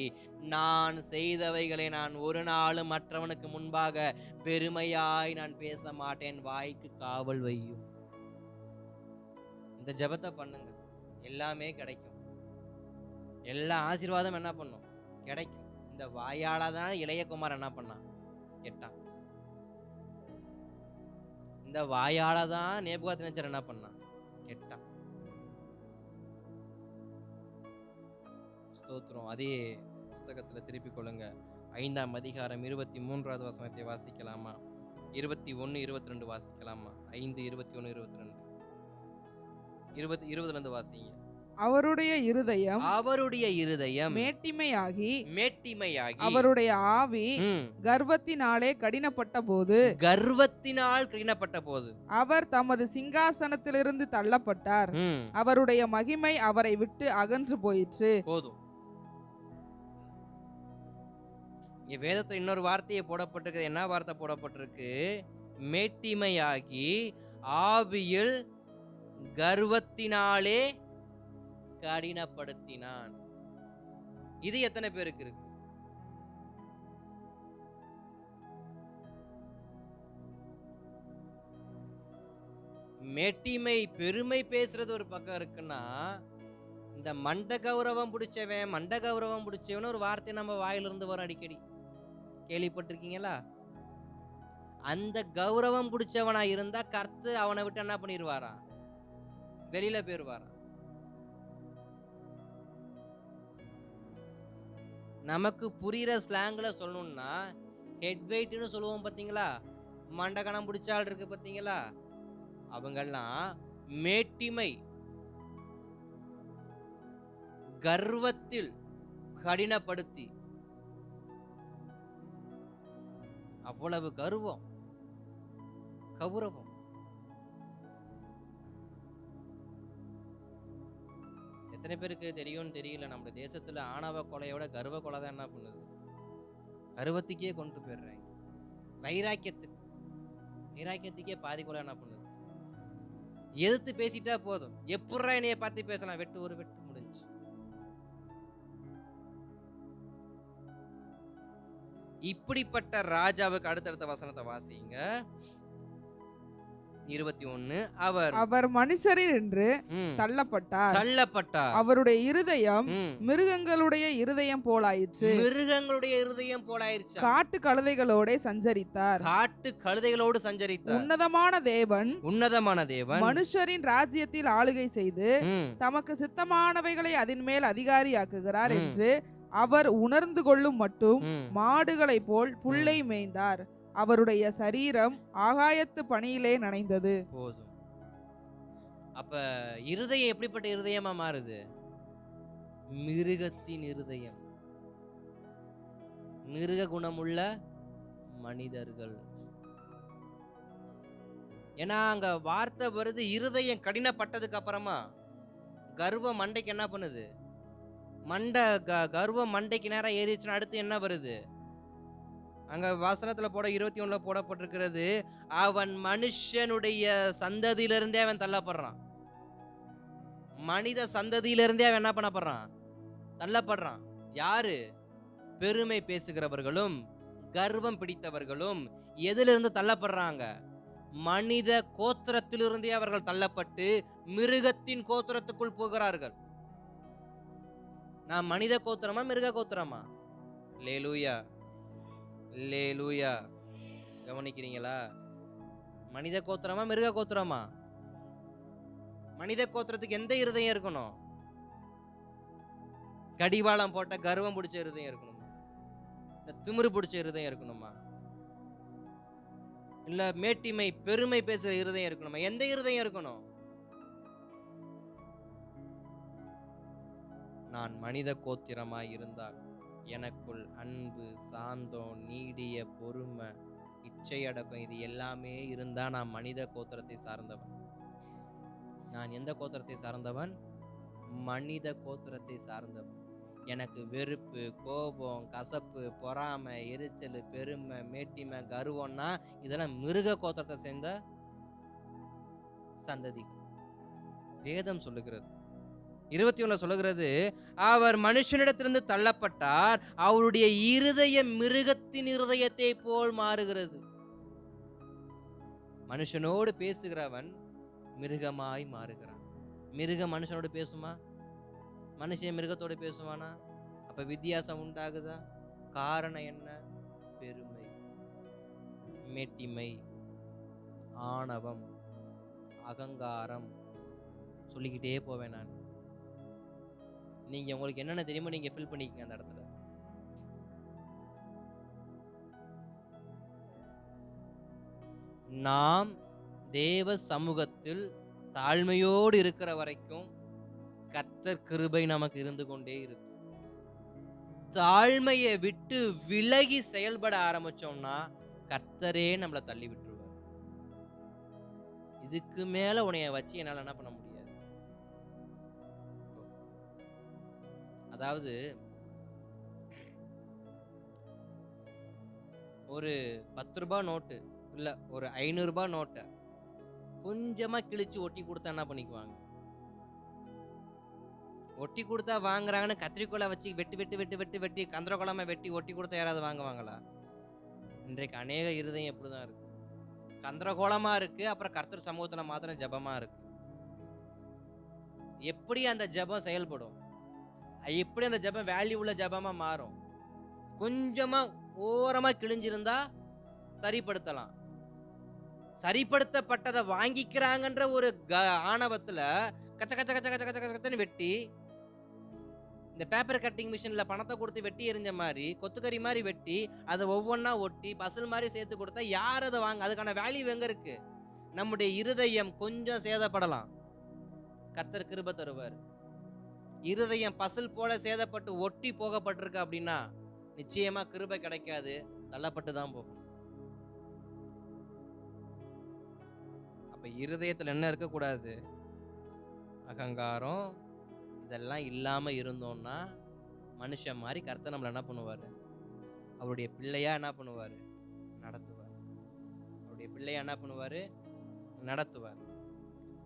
நான் செய்தவைகளை நான் ஒரு நாளும் மற்றவனுக்கு முன்பாக பெருமையாய் நான் பேச மாட்டேன். வாய்க்கு காவல் வையும். இந்த ஜெபத்தை பண்ணுங்க, எல்லாமே கிடைக்கும். எல்லா ஆசீர்வாதம் என்ன பண்ணும், கிடைக்கும். இந்த வாயால தான் இளையகுமார் என்ன பண்ணான், கேட்டான். இந்த வாயால தான் நேபுகாத்நேச்சர் என்ன பண்ணான், கேட்டான். ஸ்தோத்திரம். அதே புத்தகத்துல திருப்பிக் கொள்ளுங்க. 5ஆம் அதிகாரம் 23வது வசனத்தை வாசிக்கலாமா? 21, 22 வாசிக்கலாமா? 5, 21, 22, 20 வாசிங்க. அவருடைய இருதயம் மேட்டிமையாகி அவருடைய ஆவி கர்வத்தினாலே கடினப்பட்ட போது அவர் தமது சிங்காசனத்திலிருந்து தள்ளப்பட்டார். அவருடைய மகிமை அவரை விட்டு அகன்று போயிற்று. போதும். இங்க வேதத்துல இன்னொரு வார்த்தையை போடப்பட்டிருக்கு. என்ன வார்த்தை போடப்பட்டிருக்கு? மேட்டிமையாகி ஆவியில் கர்வத்தினாலே கடினப்படுத்தினான். இது எத்தனை பேருக்கு இருக்கு? மேட்டிமை பெருமை பேசுறது ஒரு பக்கம் இருக்குன்னா, இந்த மண்ட கௌரவம் பிடிச்சவன் ஒரு வார்த்தை நம்ம வாயிலிருந்து வரும் அடிக்கடி. கேள்விப்பட்டிருக்கீங்களா? அந்த கௌரவம் பிடிச்சவனா இருந்தா கர்த்தர் அவனை விட்டு என்ன பண்ணிடுவாரா, வெளியில போயிருவாரா. நமக்கு புரியுற ஸ்லாங்ல சொல்லணும்னா, ஹெட் வெயிட்னு சொல்லுவோம் பாத்தீங்களா, மண்டகணம் பிடிச்ச ஆள் இருக்கு பாத்தீங்களா, அவங்கெல்லாம் மேட்டிமை கர்வத்தில் கடினப்படுத்தி, அவ்வளவு கௌரவம். எத்தனை பேருக்கு தெரியும்னு தெரியல, நம்ம தேசத்துல ஆணவ கொலையோட கர்வ கொலை தான் என்ன பண்ணுது, கர்வத்துக்கே கொண்டு போயிடுறாங்க. வைராக்கியத்துக்கே பாதி கொலை என்ன பண்ணுது. எதிர்த்து பேசிட்டா போதும், எப்படா என்னைய பார்த்து பேசலாம், ஒரு வெட்டு முடிஞ்சு. இப்படிப்பட்ட ராஜாவுக்கு அடுத்தடுத்த வசனத்தை வாசிங்க. 21. அவர் மனுஷரில் என்று தள்ளப்பட்டார். அவருடைய இருதயம் மிருகங்களுடைய இருதயம் போலாயிற்று. காட்டு கழுதைகளோடு சஞ்சரித்தார். உன்னதமான தேவன் மனுஷரின் ராஜ்யத்தில் ஆளுகை செய்து தமக்கு சித்தமானவைகளை அதன் மேல் அதிகாரியாக்குகிறார் என்று அவர் உணர்ந்து கொள்ளும் மட்டும் மாடுகளை போல் புல்லை மேய்ந்தார். அவருடைய சரீரம் ஆகாயத்து பனியிலே நனைந்தது. போதும். அப்ப இருதயம் எப்படிப்பட்ட இருதயமா மாறுது? மிருகத்தின் இருதயம். மிருக குணமுள்ள மனிதர்கள். ஏன்னா அங்க வார்த்தை வருது, இருதயம் கடினப்பட்டதுக்கு அப்புறமா கர்வம் மண்டைக்கு என்ன பண்ணுது, கர்வம் மண்டைக்கு நேரம் ஏறிச்சுன்னா அடுத்து என்ன வருது? அங்க வசனத்துல 21 போடப்பட்டிருக்கிறது, அவன் மனுஷனுடைய சந்ததியிலிருந்தே அவன் தள்ளப்படுறான். மனித சந்ததியிலிருந்தே அவன் என்ன பண்ணப்படுறான், தள்ளப்படுறான். யாரு? பெருமை பேசுகிறவர்களும் கர்வம் பிடித்தவர்களும் எதிலிருந்து தள்ளப்படுறாங்க? மனித கோத்திரத்திலிருந்தே அவர்கள் தள்ளப்பட்டு மிருகத்தின் கோத்திரத்துக்குள் போகிறார்கள். நான் மனித கோத்திரமா மிருக கோத்திரமா? அல்லேலூயா. கவனிக்கிறீங்களா? மனித கோத்திரமா மிருக கோத்திரமா? மனித கோத்திரத்துக்கு எந்த இருதயம் இருக்கணும்? கடிவாளம் போட்ட கர்வம் பிடிச்ச இருதயம் இருக்கணுமா? இல்ல திமிரு பிடிச்ச இருதயம் இருக்கணுமா? இல்ல மேட்டிமை பெருமை பேசுற இருதயம் இருக்கணுமா? எந்த இருதயம் இருக்கணும்? நான் மனித கோத்திரமாய் இருந்தால் எனக்குள் அன்பு, சாந்தம், நீடிய பொறுமை, இச்சையடக்கம் இது எல்லாமே இருந்தா நான் மனித கோத்திரத்தை சார்ந்தவன். நான் எந்த கோத்திரத்தை சார்ந்தவன்? மனித கோத்திரத்தை சார்ந்தவன். எனக்கு வெறுப்பு, கோபம், கசப்பு, பொறாமை, எரிச்சல், பெருமை, மேட்டிமை, கர்வம்னா இதெல்லாம் மிருக கோத்திரத்தை சேர்ந்த சந்ததி. வேதம் சொல்லுகிறது 21 சொல்லுகிறது, அவர் மனுஷனிடத்திலிருந்து தள்ளப்பட்டார், அவருடைய இருதயம் மிருகத்தின் இருதயத்தை போல் மாறுகிறது. மனுஷனோடு பேசுகிறவன் மிருகமாய் மாறுகிறான். மிருகம் மனுஷனோடு பேசுமா? மனுஷன் மிருகத்தோடு பேசுவானா? அப்ப வித்தியாசம் உண்டாகுதா? காரணம் என்ன? பெருமை, மேட்டிமை, ஆணவம், அகங்காரம், சொல்லிக்கிட்டே போவேன் நான். நீங்க உங்களுக்கு என்னென்ன தெரியுமோ நீங்க ஃபில் பண்ணிக்கங்க அந்த இடத்துல. நாம் தேவ சமூகத்தில் தாழ்மையோடு இருக்கிற வரைக்கும் கர்த்தர் கிருபை நமக்கு இருந்து கொண்டே இருக்கும். தாழ்மையை விட்டு விலகி செயல்பட ஆரம்பிச்சோம்னா கர்த்தரே நம்மளை தள்ளி விட்டுருவார். இதுக்கு மேல உன்னைய வச்சு என்னால என்ன பண்ண முடியாது. அதாவது ஒரு 10 ரூபாய் நோட்டு இல்ல ஒரு 500 ரூபாய் நோட்டை கொஞ்சமா கிழிச்சு ஒட்டி கொடுத்தா என்ன பண்ணிக்குவாங்க? ஒட்டி கொடுத்தா வாங்குறாங்கன்னு கத்திரிக்கோலை வச்சு வெட்டி வெட்டி வெட்டி வெட்டி வெட்டி கந்திரகோலமா வெட்டி ஒட்டி கொடுத்தா யாராவது வாங்குவாங்களா? இன்றைக்கு அநேக இருதயம் எப்படிதான் இருக்கு, கந்திரகோலமா இருக்கு. அப்புறம் கர்த்தர் சமூகத்துல மாத்திரம் ஜபமா இருக்கு. எப்படி அந்த ஜபம் செயல்படும்? எப்படி அந்த ஜபம் வேல்யூ உள்ள ஜபமா மாறும்? கொஞ்சமா ஓரமா கிழிஞ்சிருந்தா சரிப்படுத்தலாம். சரிப்படுத்தப்பட்டதை வாங்கிக்கிறாங்கன்ற ஒரு ஆணவத்துல கச்ச கச்ச கச்ச கச்ச கச்ச கச்சன்னு வெட்டி, இந்த பேப்பர் கட்டிங் மிஷின்ல பணத்தை கொடுத்து வெட்டி எறிஞ்ச மாதிரி கொத்துக்கறி மாதிரி வெட்டி அதை ஒவ்வொன்னா ஒட்டி பசில் மாதிரி சேர்த்து கொடுத்தா யார் அதை வாங்க? அதுக்கான வேல்யூ எங்க இருக்கு? நம்முடைய இருதயம் கொஞ்சம் சேதப்படலாம், கர்த்தர் கிருபை தருவார். இருதயம் பசில் போல சேதப்பட்டு ஒட்டி போகப்பட்டிருக்கு அப்படின்னா நிச்சயமா கிருபை கிடைக்காது, தள்ளப்பட்டு தான் போகும். அப்ப இருதயத்துல என்ன இருக்கக்கூடாது? அகங்காரம் இதெல்லாம் இல்லாம இருந்தோம்னா மனுஷன் மாதிரி கர்த்தர் நம்மள என்ன பண்ணுவாரு? அவருடைய பிள்ளையா என்ன பண்ணுவாரு? நடத்துவார். அவருடைய பிள்ளையா என்ன பண்ணுவாரு? நடத்துவார்.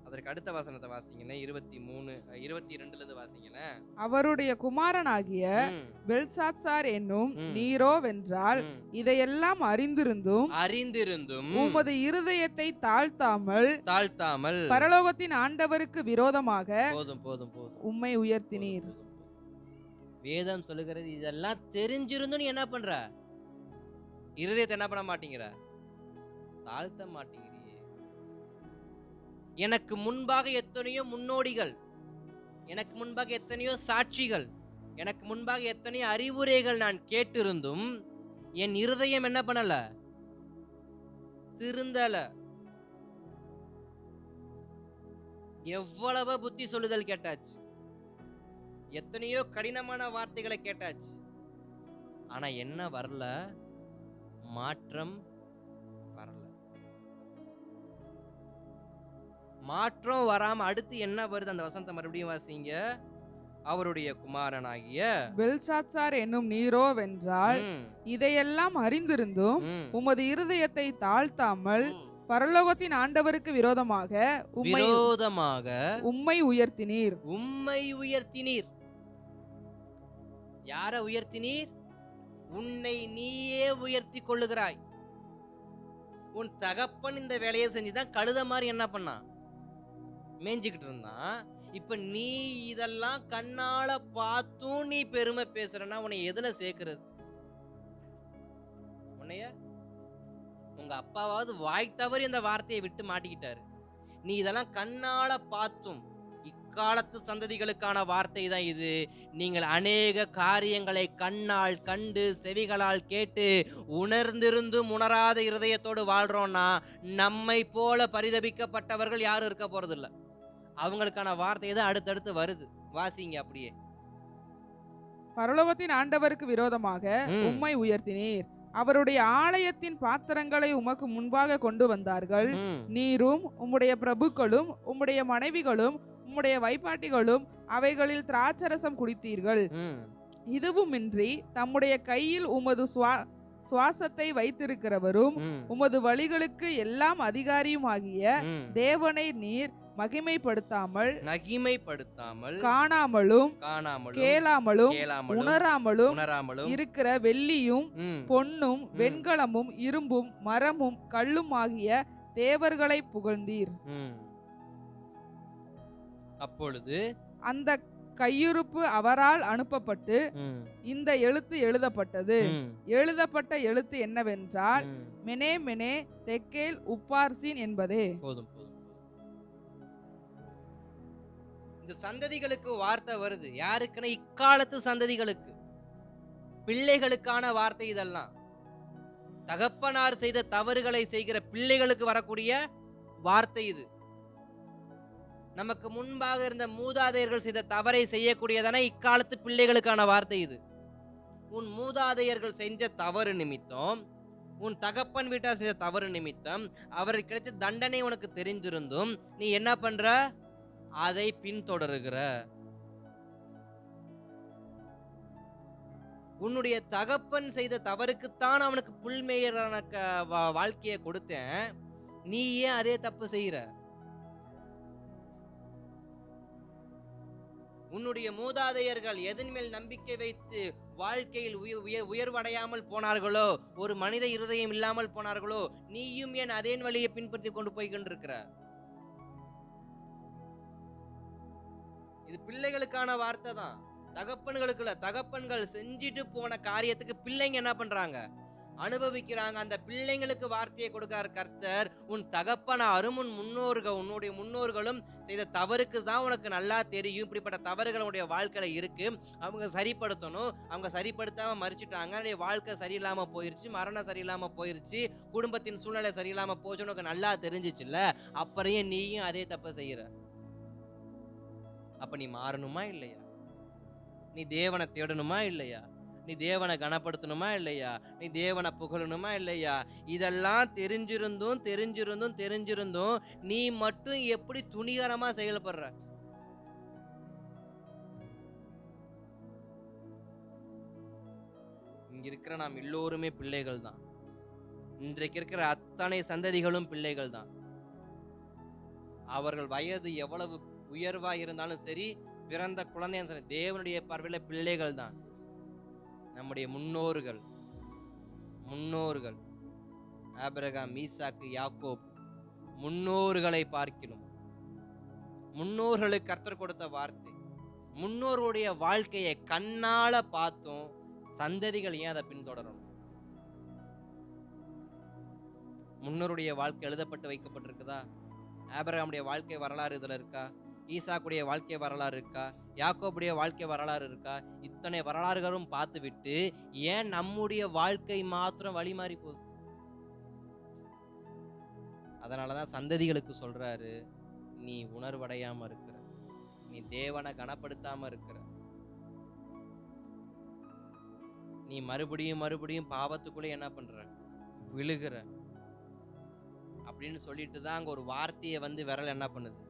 அதற்கு அடுத்த வசனத்தை வாசிங்கன்னா 22 வாசிங்கன்னா, அவருடைய குமாரனாகிய பெல்சாத்சார் என்னும் நீரோ வென்றால் இதையெல்லாம் அறிந்திருந்தும் உமது இருதயத்தை தாழ்த்தாமல் பரலோகத்தின் ஆண்டவருக்கு விரோதமாக போதும் உம்மை உயர்த்தினீர். வேதம் சொல்லுகிறது இதெல்லாம் தெரிஞ்சிருந்தும் நீ என்ன பண்ற? இருதயத்தை என்ன பண்ண மாட்டேங்கிற? தாழ்த்த மாட்டேங்கிற. எனக்கு முன்பாக எத்தனையோ முன்னோடிகள், எனக்கு முன்பாக எத்தனையோ சாட்சிகள், எனக்கு முன்பாக எத்தனையோ அறிவுரைகள் நான் கேட்டிருந்தும் என் இருதயம் என்ன பண்ணல? திருந்தல. எவ்வளவு புத்தி சொல்லுதல் கேட்டாச்சு, எத்தனையோ கடினமான வார்த்தைகளை கேட்டாச்சு, ஆனா என்ன வரல? மாற்றம் வரல. மாற்றம் வராம அடுத்து என்ன வருது? அந்த வசனத்தை மறுபடியும் வாசிங்க. அவருடைய குமாரனாகிய பெல்சாத்சார் என்னும் நீரோ வென்றால் இதையெல்லாம் அறிந்திருந்தும் உமது இருதயத்தை தாழ்த்தாமல் பரலோகத்தின் ஆண்டவருக்கு விரோதமாக உம்மை உயர்த்தினீர். உம்மை உயர்த்தினீர். யார உயர்த்தினீர்? உன்னை நீயே உயர்த்தி கொள்ளுகிறாய். உன் தகப்பன் இந்த வேலையை செஞ்சுதான் கழுத மாதிரி என்ன பண்ணா? மேய்ஞ்சிக்கிட்டு இருந்தான். இப்ப நீ இதெல்லாம் கண்ணால பார்த்தும் நீ பெருமை பேசுறனா உன்னை எதுல சேர்க்கிறது? உன்னைய உங்க அப்பாவாவது வாய் தவறி இந்த வார்த்தையை விட்டு மாட்டிக்கிட்டாரு. நீ இதெல்லாம் கண்ணால பார்த்தும், இக்காலத்து சந்ததிகளுக்கான வார்த்தை தான் இது. நீங்கள் அநேக காரியங்களை கண்ணால் கண்டு செவிகளால் கேட்டு உணர்ந்திருந்தும் உணராத இருதயத்தோடு வாழ்றோம்னா நம்மை போல பரிதபிக்கப்பட்டவர்கள் யாரும் இருக்க போறது இல்ல. அவங்களுக்கான வார்த்தை தான் அடுத்தடுத்து வருது. வாசிங்க அப்படியே. பரலோகத்தின் ஆண்டவருக்கு விரோதமாக உம்மை உயர்த்தினீர், அவருடைய ஆலயத்தின் பாத்திரங்களை உமக்கு முன்பாக கொண்டு வந்தார்கள். நீரும் உம்முடைய பிரபுக்களும் உம்முடைய மனைவிகளும் உம்முடைய வைப்பாட்டிகளும் அவைகளில் திராட்சரசம் குடித்தீர்கள். இதுவுமின்றி தம்முடைய கையில் உமது சுவாசத்தை வைத்திருக்கிறவரும் உமது வழிகளுக்கு எல்லாம் அதிகாரியுமாகிய தேவனை நீர் மகிமைப்படுத்தாமல் காணாமலும் கேளாமலும் உணராமலும் இருக்கிற வெள்ளியும் பொன்னும் வெண்கலமும் இரும்பும் மரமும் கல்லும் ஆகிய தேவர்களை புகழ்ந்தீர். அப்பொழுது அந்த கையுறுப்பு அவரால் அனுப்பப்பட்டு இந்த எழுத்து எழுதப்பட்டது. எழுதப்பட்ட எழுத்து என்னவென்றால் மெனே மெனே தெக்கேல் உப்பார்சின் என்பதே. போதும் போதும். இந்த சந்ததிகளுக்கு வார்த்தை வருது. யாருக்குன்னா இக்காலத்து சந்ததிகளுக்கு, பிள்ளைகளுக்கான வார்த்தை. இதெல்லாம் தகப்பனார் செய்த தவறுகளை செய்கிற பிள்ளைகளுக்கு வரக்கூடிய வார்த்தை இது. நமக்கு முன்பாக இருந்த மூதாதையர்கள் செய்த தவறை செய்யக்கூடியதான இக்காலத்து பிள்ளைகளுக்கான வார்த்தை இது. உன் மூதாதையர்கள் செஞ்ச தவறு நிமித்தம், உன் தகப்பன் வீட்டார் செய்த தவறு நிமித்தம் அவருக்கு கிடைச்ச தண்டனை உனக்கு தெரிஞ்சிருந்தும் நீ என்ன பண்ற? அதை பின்தொடருகிற. உன்னுடைய தகப்பன் செய்த தவறுக்குத்தான் அவனுக்கு புல்மேயரான வாழ்க்கையை கொடுத்தேன், நீ ஏன் அதே தப்பு செய்யற? உன்னுடைய மூதாதையர்கள் எதன் மேல் நம்பிக்கை வைத்து வாழ்க்கையில் உயர்வடையாமல் போனார்களோ, ஒரு மனித இருதயம் இல்லாமல் போனார்களோ, நீயும் ஏன் அதே வழியை பின்பற்றி கொண்டு போய் கொண்டிருக்கிற? இது பிள்ளைகளுக்கான வார்த்தை தான், தகப்பன்களுக்கு இல்ல. தகப்பன்கள் செஞ்சிட்டு போன காரியத்துக்கு பிள்ளைங்க என்ன பண்றாங்க? அனுபவிக்கிறாங்க. அந்த பிள்ளைங்களுக்கு வார்த்தையை கொடுக்கிறார் கர்த்தர். உன் தகப்பனாரும் உன்னுடைய முன்னோர்களும் செய்த தவறுக்கு தான் உனக்கு நல்லா தெரியும். இப்படிப்பட்ட தவறுகள் உன்னுடைய வாழ்க்கையில இருக்கு, அவங்க சரிப்படுத்தணும். அவங்க சரிப்படுத்தாம மறிச்சிட்டாங்க, அவனுடைய வாழ்க்கை சரியில்லாம போயிருச்சு, மரணம் சரியில்லாம போயிருச்சு, குடும்பத்தின் சூழ்நிலை சரியில்லாம போச்சு, உனக்கு நல்லா தெரிஞ்சிச்சுல்ல. அப்புறம் நீயும் அதே தப்ப செய்யற. அப்ப நீ மாறணுமா இல்லையா? நீ தேவனை தேடணுமா இல்லையா? நீ தேவனை கனப்படுத்தணுமா இல்லையா? நீ தேவனை புகழணுமா இல்லையா? இதெல்லாம் தெரிஞ்சிருந்தும் நீ மட்டும் எப்படி துணிகரமா செயல்படுற? இங்க இருக்கிற நாம் எல்லோருமே பிள்ளைகள் தான். இன்றைக்கு இருக்கிற அத்தனை சந்ததிகளும் பிள்ளைகள் தான். அவர்கள் வயது எவ்வளவு உயர்வா இருந்தாலும் சரி, பிறந்த குழந்தை தேவனுடைய பார்வையில பிள்ளைகள் தான். நம்முடைய முன்னோர்கள் ஆபிரகாம், ஈசாக்கு, யாக்கோப், முன்னோர்களை பார்க்கிறோம். முன்னோர்களுக்கு கர்த்தர் கொடுத்த வார்த்தை, முன்னோருடைய வாழ்க்கையை கண்ணால பார்த்தோம். சந்ததிகள் ஏன் அதை பின்தொடரணும்? முன்னோருடைய வாழ்க்கை எழுதப்பட்டு வைக்கப்பட்டிருக்குதா? ஆபிரகாமுடைய வாழ்க்கை வரலாறு இதுல இருக்கா? ஈசாக்குடைய வாழ்க்கை வரலாறு இருக்கா? யாக்கோபுடைய வாழ்க்கை வரலாறு இருக்கா? இத்தனை வரலாறுகளும் பார்த்து விட்டு ஏன் நம்முடைய வாழ்க்கை மாத்திரம் வழி மாறி போகுது? அதனாலதான் சந்ததிகளுக்கு சொல்றாரு, நீ உணர்வடையாம இருக்கிற, நீ தேவனை கனப்படுத்தாம இருக்கிற, நீ மறுபடியும் பாவத்துக்குள்ளே என்ன பண்ற? விழுகிற அப்படின்னு சொல்லிட்டு தான் அங்க ஒரு வார்த்தையை விரல் என்ன பண்ணுது?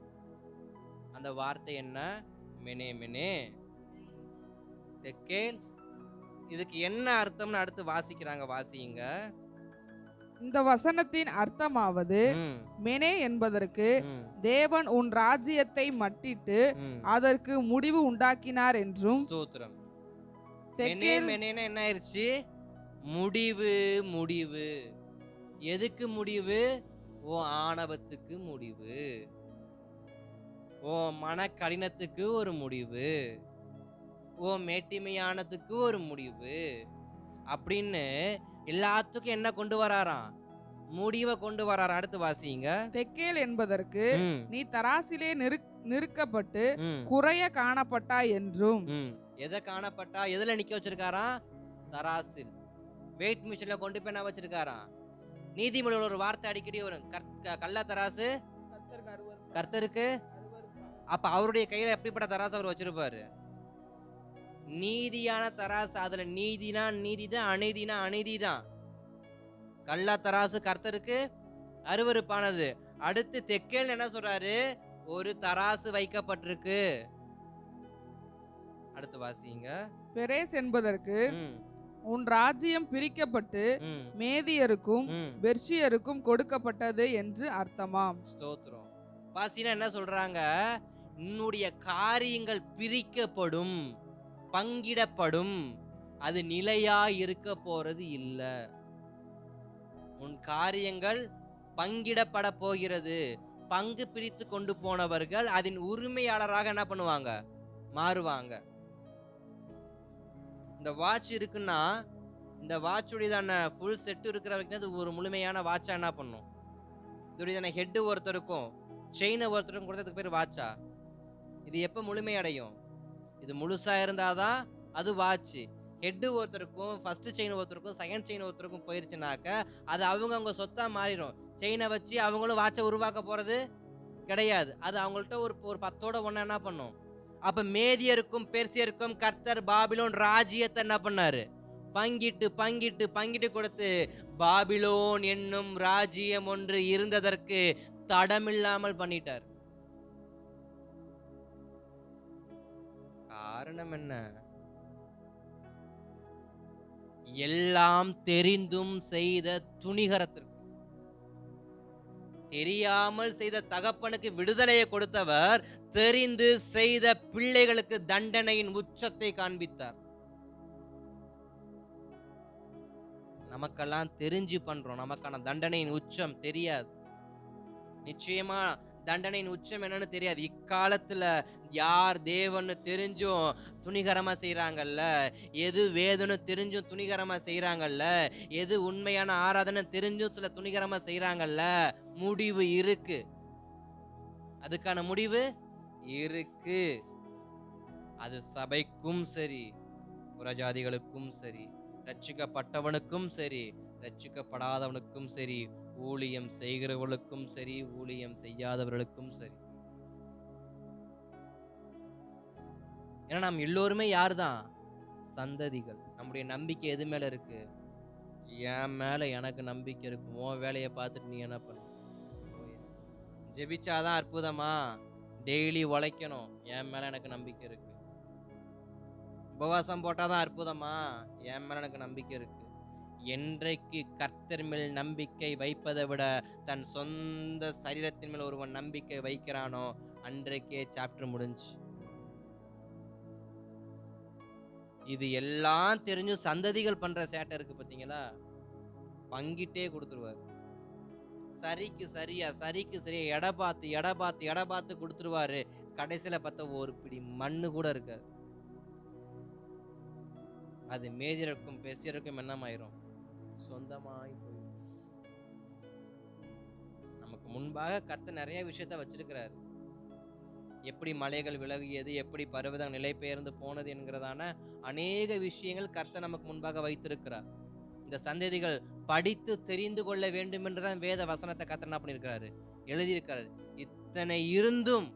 அந்த வார்த்தை என்ன? மெனே மெனே தெக்கேல். இதுக்கு என்ன அர்த்தம்னு அடுத்து வாசிக்கிறாங்க, வாசிங்க. இந்த வசனத்தின் அர்த்தமாவது, மெனே என்பதற்கு தேவன் உன் ராஜ்யத்தை மட்டிட்டு அதற்கு முடிவு உண்டாக்கினார் என்றும். ஸ்தோத்திரம். மெனே மெனேனா என்ன ஆயிருச்சு? முடிவு. எதுக்கு முடிவு? ஓ ஆணவத்துக்கு முடிவு, ஓ மன கடினத்துக்கு ஒரு முடிவு, ஓ மேட்டிமையானதுக்கு ஒரு முடிவு அப்படின்னு எல்லாத்துக்கும் என்ன கொண்டு வராராம்? முடிவை கொண்டு வரார். அடுத்து வாசிங்க. தெக்கேல் என்பதற்கு நீ தராசிலே நிறுக்கப்பட்டு ம். குறைய காணப்பட்டாய் என்றும். எதை காணப்பட்டா? எதுல நிக்க வச்சிருக்காராம்? தராசில், வெயிட் மிஷின்ல கொண்டு போய் என்ன வச்சிருக்காராம்? நீதிமொழியில் ஒரு வார்த்தை அடிக்கடி வரும், கள்ள தராசு கர்த்தருக்கு. அப்ப அவருடைய கையில எப்படிப்பட்ட தராசு அவர் வச்சிருப்பாரு? நீதியான தராசு. அதுல நீதினா நீதிதான், அநீதினா அநீதிதான். கள்ள தராசு கர்த்தருக்கு அருவருப்பானது. அடுத்து தெக்கேல் என்ன சொல்றாரு? ஒரு தராசு வைக்கப்பட்டிருக்கு. அடுத்து வாசிங்க. பெரேஸ் என்பதற்கு உன் ராஜ்யம் பிரிக்கப்பட்டு மேதியருக்கும் பெர்ஷியருக்கும் கொடுக்கப்பட்டது என்று அர்த்தமாம். ஸ்தோத்திரம். வாசினா என்ன சொல்றாங்க? உன்னுடைய காரியங்கள் பிரிக்கப்படும், பங்கிடப்படும். அது நிலையா இருக்க போறது இல்ல. உன் காரியங்கள் பங்கிடப்பட போகிறது. பங்கு பிரித்து கொண்டு போனவர்கள் அதன் உரிமையாளராக என்ன பண்ணுவாங்க? மாறுவாங்க. இந்த வாட்ச் இருக்குன்னா, இந்த வாட்சுடையதான ஃபுல் செட் இருக்கிற வரைக்கும் அது ஒரு முழுமையான வாட்சா என்ன பண்ணும்? இதோடையதான ஹெட் ஒருத்தருக்கும் செயினை ஒருத்தருக்கும் கொடுத்ததுக்கு பேர் வாட்சா? இது எப்ப முழுமை அடையும்? இது முழுசா இருந்தாதான் அது வாட்ச். ஹெட் ஒருத்தருக்கும் ஃபர்ஸ்ட் செயின் ஒருத்தருக்கும் செகண்ட் செயின் ஒருத்தருக்கும் போயிருச்சுனாக்க அது அவங்க சொத்தா மாறிடும். செயினை வச்சு அவங்களும் வாட்சை உருவாக்க போறது கிடையாது. அது அவங்கள்ட்ட ஒரு 10ஓட 1 என்ன பண்ணும்? அப்ப மேதியருக்கும் பெர்சியருக்கும் கர்த்தர் பாபிலோன் ராஜ்யத்தை என்ன பண்ணாரு? பங்கிட்டு பங்கிட்டு பங்கிட்டு கொடுத்து பாபிலோன் என்னும் ராஜ்யம் ஒன்று இருந்ததற்கு தடமில்லாமல் பண்ணிட்டார். காரணம் என்ன? எல்லாம் தெரிந்தும் செய்த துணிகரத்திற்கு. தெரியாமல் செய்த தகப்பனுக்கு விடுதலையை கொடுத்தவர் தெரிந்து செய்த பிள்ளைகளுக்கு தண்டனையின் உச்சத்தை காண்பித்தார். நமக்கெல்லாம் தெரிஞ்சு பண்றோம், நமக்கான தண்டனையின் உச்சம் தெரியாது. நிச்சயமா தண்டனையின் உச்சம் என்னன்னு தெரியாது. இக்காலத்துல யார் தேவன்னு தெரிஞ்சும் துணிகரமா செய்யறாங்கல்ல, எது வேதனை தெரிஞ்சும் துணிகரமா செய்யறாங்கல்ல, எது உண்மையான ஆராதனை தெரிஞ்சும் சில துணிகரமா செய்யறாங்கல்ல, முடிவு இருக்கு. அதுக்கான முடிவு இருக்கு. அது சபைக்கும் சரி, புறஜாதிகளுக்கும் சரி, ரட்சிக்கப்பட்டவனுக்கும் சரி, ரட்சிக்கப்படாதவனுக்கும் சரி, ஊழியம் செய்கிறவர்களுக்கும் சரி, ஊழியம் செய்யாதவர்களுக்கும் சரி. ஏன்னா நாம் எல்லோருமே யார்தான்? சந்ததிகள். நம்முடைய நம்பிக்கை எது மேல இருக்கு? என் மேல எனக்கு நம்பிக்கை இருக்கு. உன் வேலையை பார்த்துட்டு நீ என்ன பண்ண? ஜெபிச்சாதான் அற்புதமா? டெய்லி உழைக்கணும். என் மேல எனக்கு நம்பிக்கை இருக்கு. உபவாசம் போட்டாதான் அற்புதமா? என் மேல எனக்கு நம்பிக்கை இருக்கு. என்றைக்கு கர்த்தர் மேல் நம்பிக்கை வைப்பதை விட தன் சொந்த சரீரத்தின் மேல் ஒருவன் நம்பிக்கை வைக்கிறானோ அன்றைக்கே சாப்டர் முடிஞ்சு. இது எல்லாம் தெரிஞ்சு சந்ததிகள் பண்ற சேட்டை இருக்கு பாத்தீங்களா? பங்கிட்டே கொடுத்துருவாரு. சரிக்கு சரியா எடை பார்த்து கொடுத்துருவாரு. கடைசியில பார்த்தா ஒரு பிடி மண்ணு கூட இருக்காது. அது மேதியருக்கும் பெர்சியருக்கும் என்னமாயிரும்? சொந்தமாய் போயிடும். நமக்கு முன்பாக கர்த்தர் நிறைய விஷயத்த வச்சிருக்கிறார். எப்படி மலைகள் விலகியது, எப்படி பர்வதம் நிலை பெயர்ந்து போனது என்கிறதான அநேக விஷயங்கள் கர்த்தர் நமக்கு முன்பாக வைத்திருக்கிறார். இந்த சந்ததிகள் படித்து தெரிந்து கொள்ள வேண்டும் என்றுதான் வேத வசனத்தை கர்த்தர் என்ன பண்ணியிருக்கிறாரு? எழுதியிருக்கிறார். இத்தனை இருந்தும்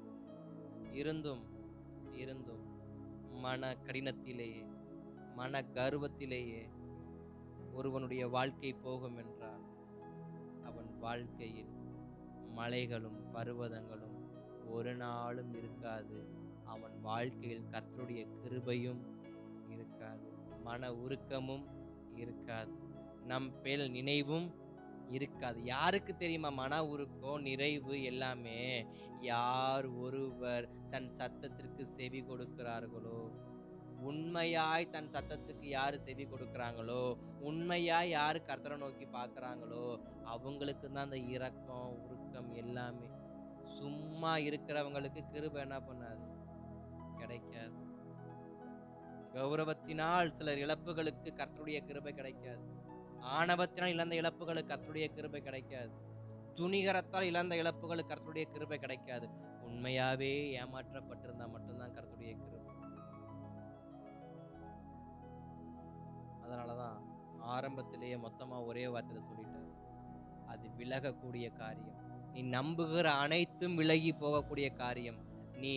மன கடினத்திலேயே, மன கர்வத்திலேயே ஒருவனுடைய வாழ்க்கை போகும் என்றால் அவன் வாழ்க்கையில் மலைகளும் பர்வதங்களும் ஒரு நாளும் இருக்காது. அவன் வாழ்க்கையில் கர்த்தருடைய கிருபையும் இருக்காது, மன உருக்கமும் இருக்காது, நம் பேர் நினைவும் இருக்காது. யாருக்கு தெரியுமா மன உருக்கம் நிறைவு எல்லாமே? யார் ஒருவர் தன் சத்தத்திற்கு செவி கொடுக்கிறார்களோ, உண்மையாய் தன் சத்தத்துக்கு யாரு செவி கொடுக்கிறாங்களோ, உண்மையாய் யாரு கர்த்தரை நோக்கி பார்க்கறாங்களோ அவங்களுக்கு தான் அந்த இரக்கம் உருக்கம் எல்லாமே. சும்மா இருக்கிறவங்களுக்கு கிருபை என்ன பண்ணாது? கிடைக்காது. கௌரவத்தினால் சிலர் இழப்புகளுக்கு கர்த்தருடைய கிருபை கிடைக்காது. ஆணவத்தினால் இழந்த இழப்புகளுக்கு கர்த்தருடைய கிருபை கிடைக்காது. துணிகரத்தால் இழந்த இழப்புகளுக்கு கர்த்தருடைய கிருபை கிடைக்காது. உண்மையாவே ஏமாற்றப்பட்டிருந்தா மட்டும்தான் கர்த்தருடைய கிருபை. அதனாலதான் ஆரம்பத்திலேயே மொத்தமா ஒரே வார்த்தையில சொல்லிட்டாரு, அது விலகக்கூடிய காரியம். நீ நம்புகிற அனைத்தும் விலகி போகக்கூடிய காரியம். நீ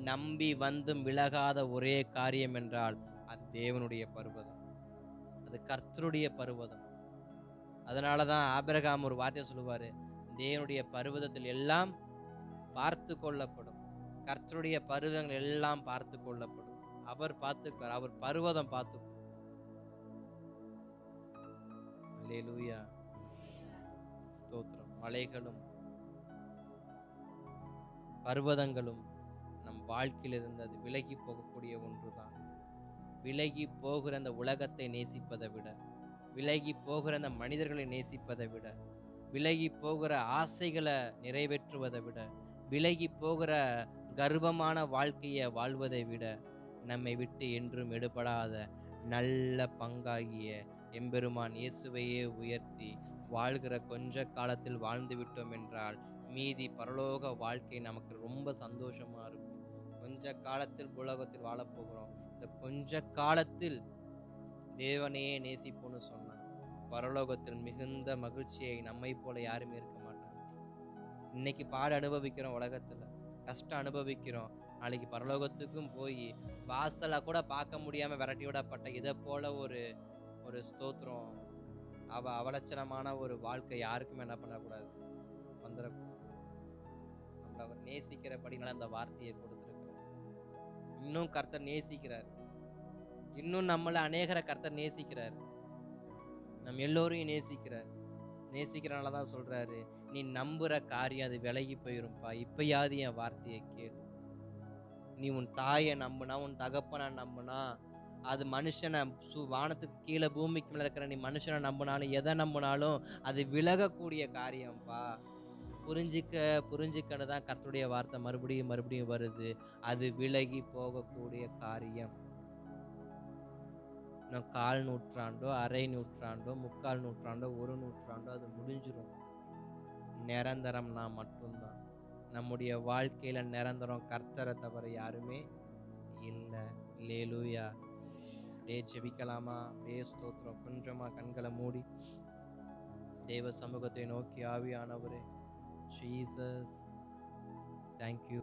நம்பி வந்தும் விலகாத ஒரே காரியம் என்றால் அது தேவனுடைய பர்வதம், அது கர்த்தருடைய பர்வதம். அதனாலதான் ஆபிரகாம் ஒரு வார்த்தையை சொல்லுவாரு, தேவனுடைய பர்வதத்தில் எல்லாம் பார்த்து கொள்ளப்படும், கர்த்தருடைய பர்வதங்கள் எல்லாம் பார்த்து கொள்ளப்படும். அவர் பார்த்துக்கிறார், அவர் பர்வதம் பார்த்து. அல்லேலூயா, ஸ்தோத்திரம். மலைகளும் பர்வதங்களும் நம் வாழ்க்கையில் இருந்தது விலகி போகக்கூடிய ஒன்றுதான். விலகி போகிற அந்த உலகத்தை நேசிப்பதை விட, விலகி போகிற அந்த மனிதர்களை நேசிப்பதை விட, விலகி போகிற ஆசைகளை நிறைவேற்றுவதை விட, விலகி போகிற கர்வமான வாழ்க்கையை வாழ்வதை விட, நம்மை விட்டு என்றும் எடுபடாத நல்ல பங்காகிய எம்பெருமான் இயேசுவையே உயர்த்தி வாழ்கிற கொஞ்ச காலத்தில் வாழ்ந்து விட்டோம் என்றால் மீதி பரலோக வாழ்க்கை நமக்கு ரொம்ப சந்தோஷமா இருக்கும். கொஞ்ச காலத்தில் உலகத்தில் வாழப்போகிறோம். இந்த கொஞ்ச காலத்தில் தேவனையே நேசிப்போன்னு சொன்னா பரலோகத்தில் மிகுந்த மகிழ்ச்சியை நம்மை போல யாருமே இருக்க மாட்டாங்க. இன்னைக்கு பாடு அனுபவிக்கிறோம், உலகத்துல கஷ்டம் அனுபவிக்கிறோம், நாளைக்கு பரலோகத்துக்கும் போய் வாசலை கூட பார்க்க முடியாம விரட்டி விடப்பட்ட இதை போல ஒரு ஸ்தோத்திரம் அவலட்சணமான ஒரு வாழ்க்கை யாருக்குமே என்ன பண்ணக்கூடாது, வந்துடக்கூடாது. நம்மள அவர் நேசிக்கிறபடினால அந்த வார்த்தையை கொடுத்திருக்கிறார். இன்னும் கர்த்தர் நேசிக்கிறார், இன்னும் நம்மள அநேகரை கர்த்தர் நேசிக்கிறார், நம்ம எல்லோரையும் நேசிக்கிறார். நேசிக்கிறனாலதான் சொல்றாரு, நீ நம்புற காரியம் அது விலகி போயிரும்பா, இப்பயாவது என் வார்த்தையை கேளு. நீ உன் தாயை நம்புனா, உன் தகப்பனை நம்புனா, அது மனுஷனை வானத்துக்கு கீழே பூமிக்கு மேல இருக்கிற நீ மனுஷனை நம்பினாலும் எதை நம்பினாலும் அது விலகக்கூடிய காரியம்ப்பா. புரிஞ்சுக்கன்னு தான் கர்த்தருடைய வார்த்தை மறுபடியும் மறுபடியும் வருது. அது விலகி போகக்கூடிய காரியம். இன்னும் 1/4 நூற்றாண்டோ, அரை நூற்றாண்டோ, 3/4 நூற்றாண்டோ, 1 நூற்றாண்டோ அது முடிஞ்சிடும். நிரந்தரம்னா மட்டும்தான். நம்முடைய வாழ்க்கையில நிரந்தரம் கர்த்தரை தவிர யாருமே இல்லை. அல்லேலூயா. அப்படியே ஜெபிக்கலாமா? அப்படியே ஸ்தோத்திரம். கொஞ்சமா கண்களை மூடி தேவ சமூகத்தை நோக்கி, ஆவியானவரே, ஜீசஸ், தேங்க்யூ.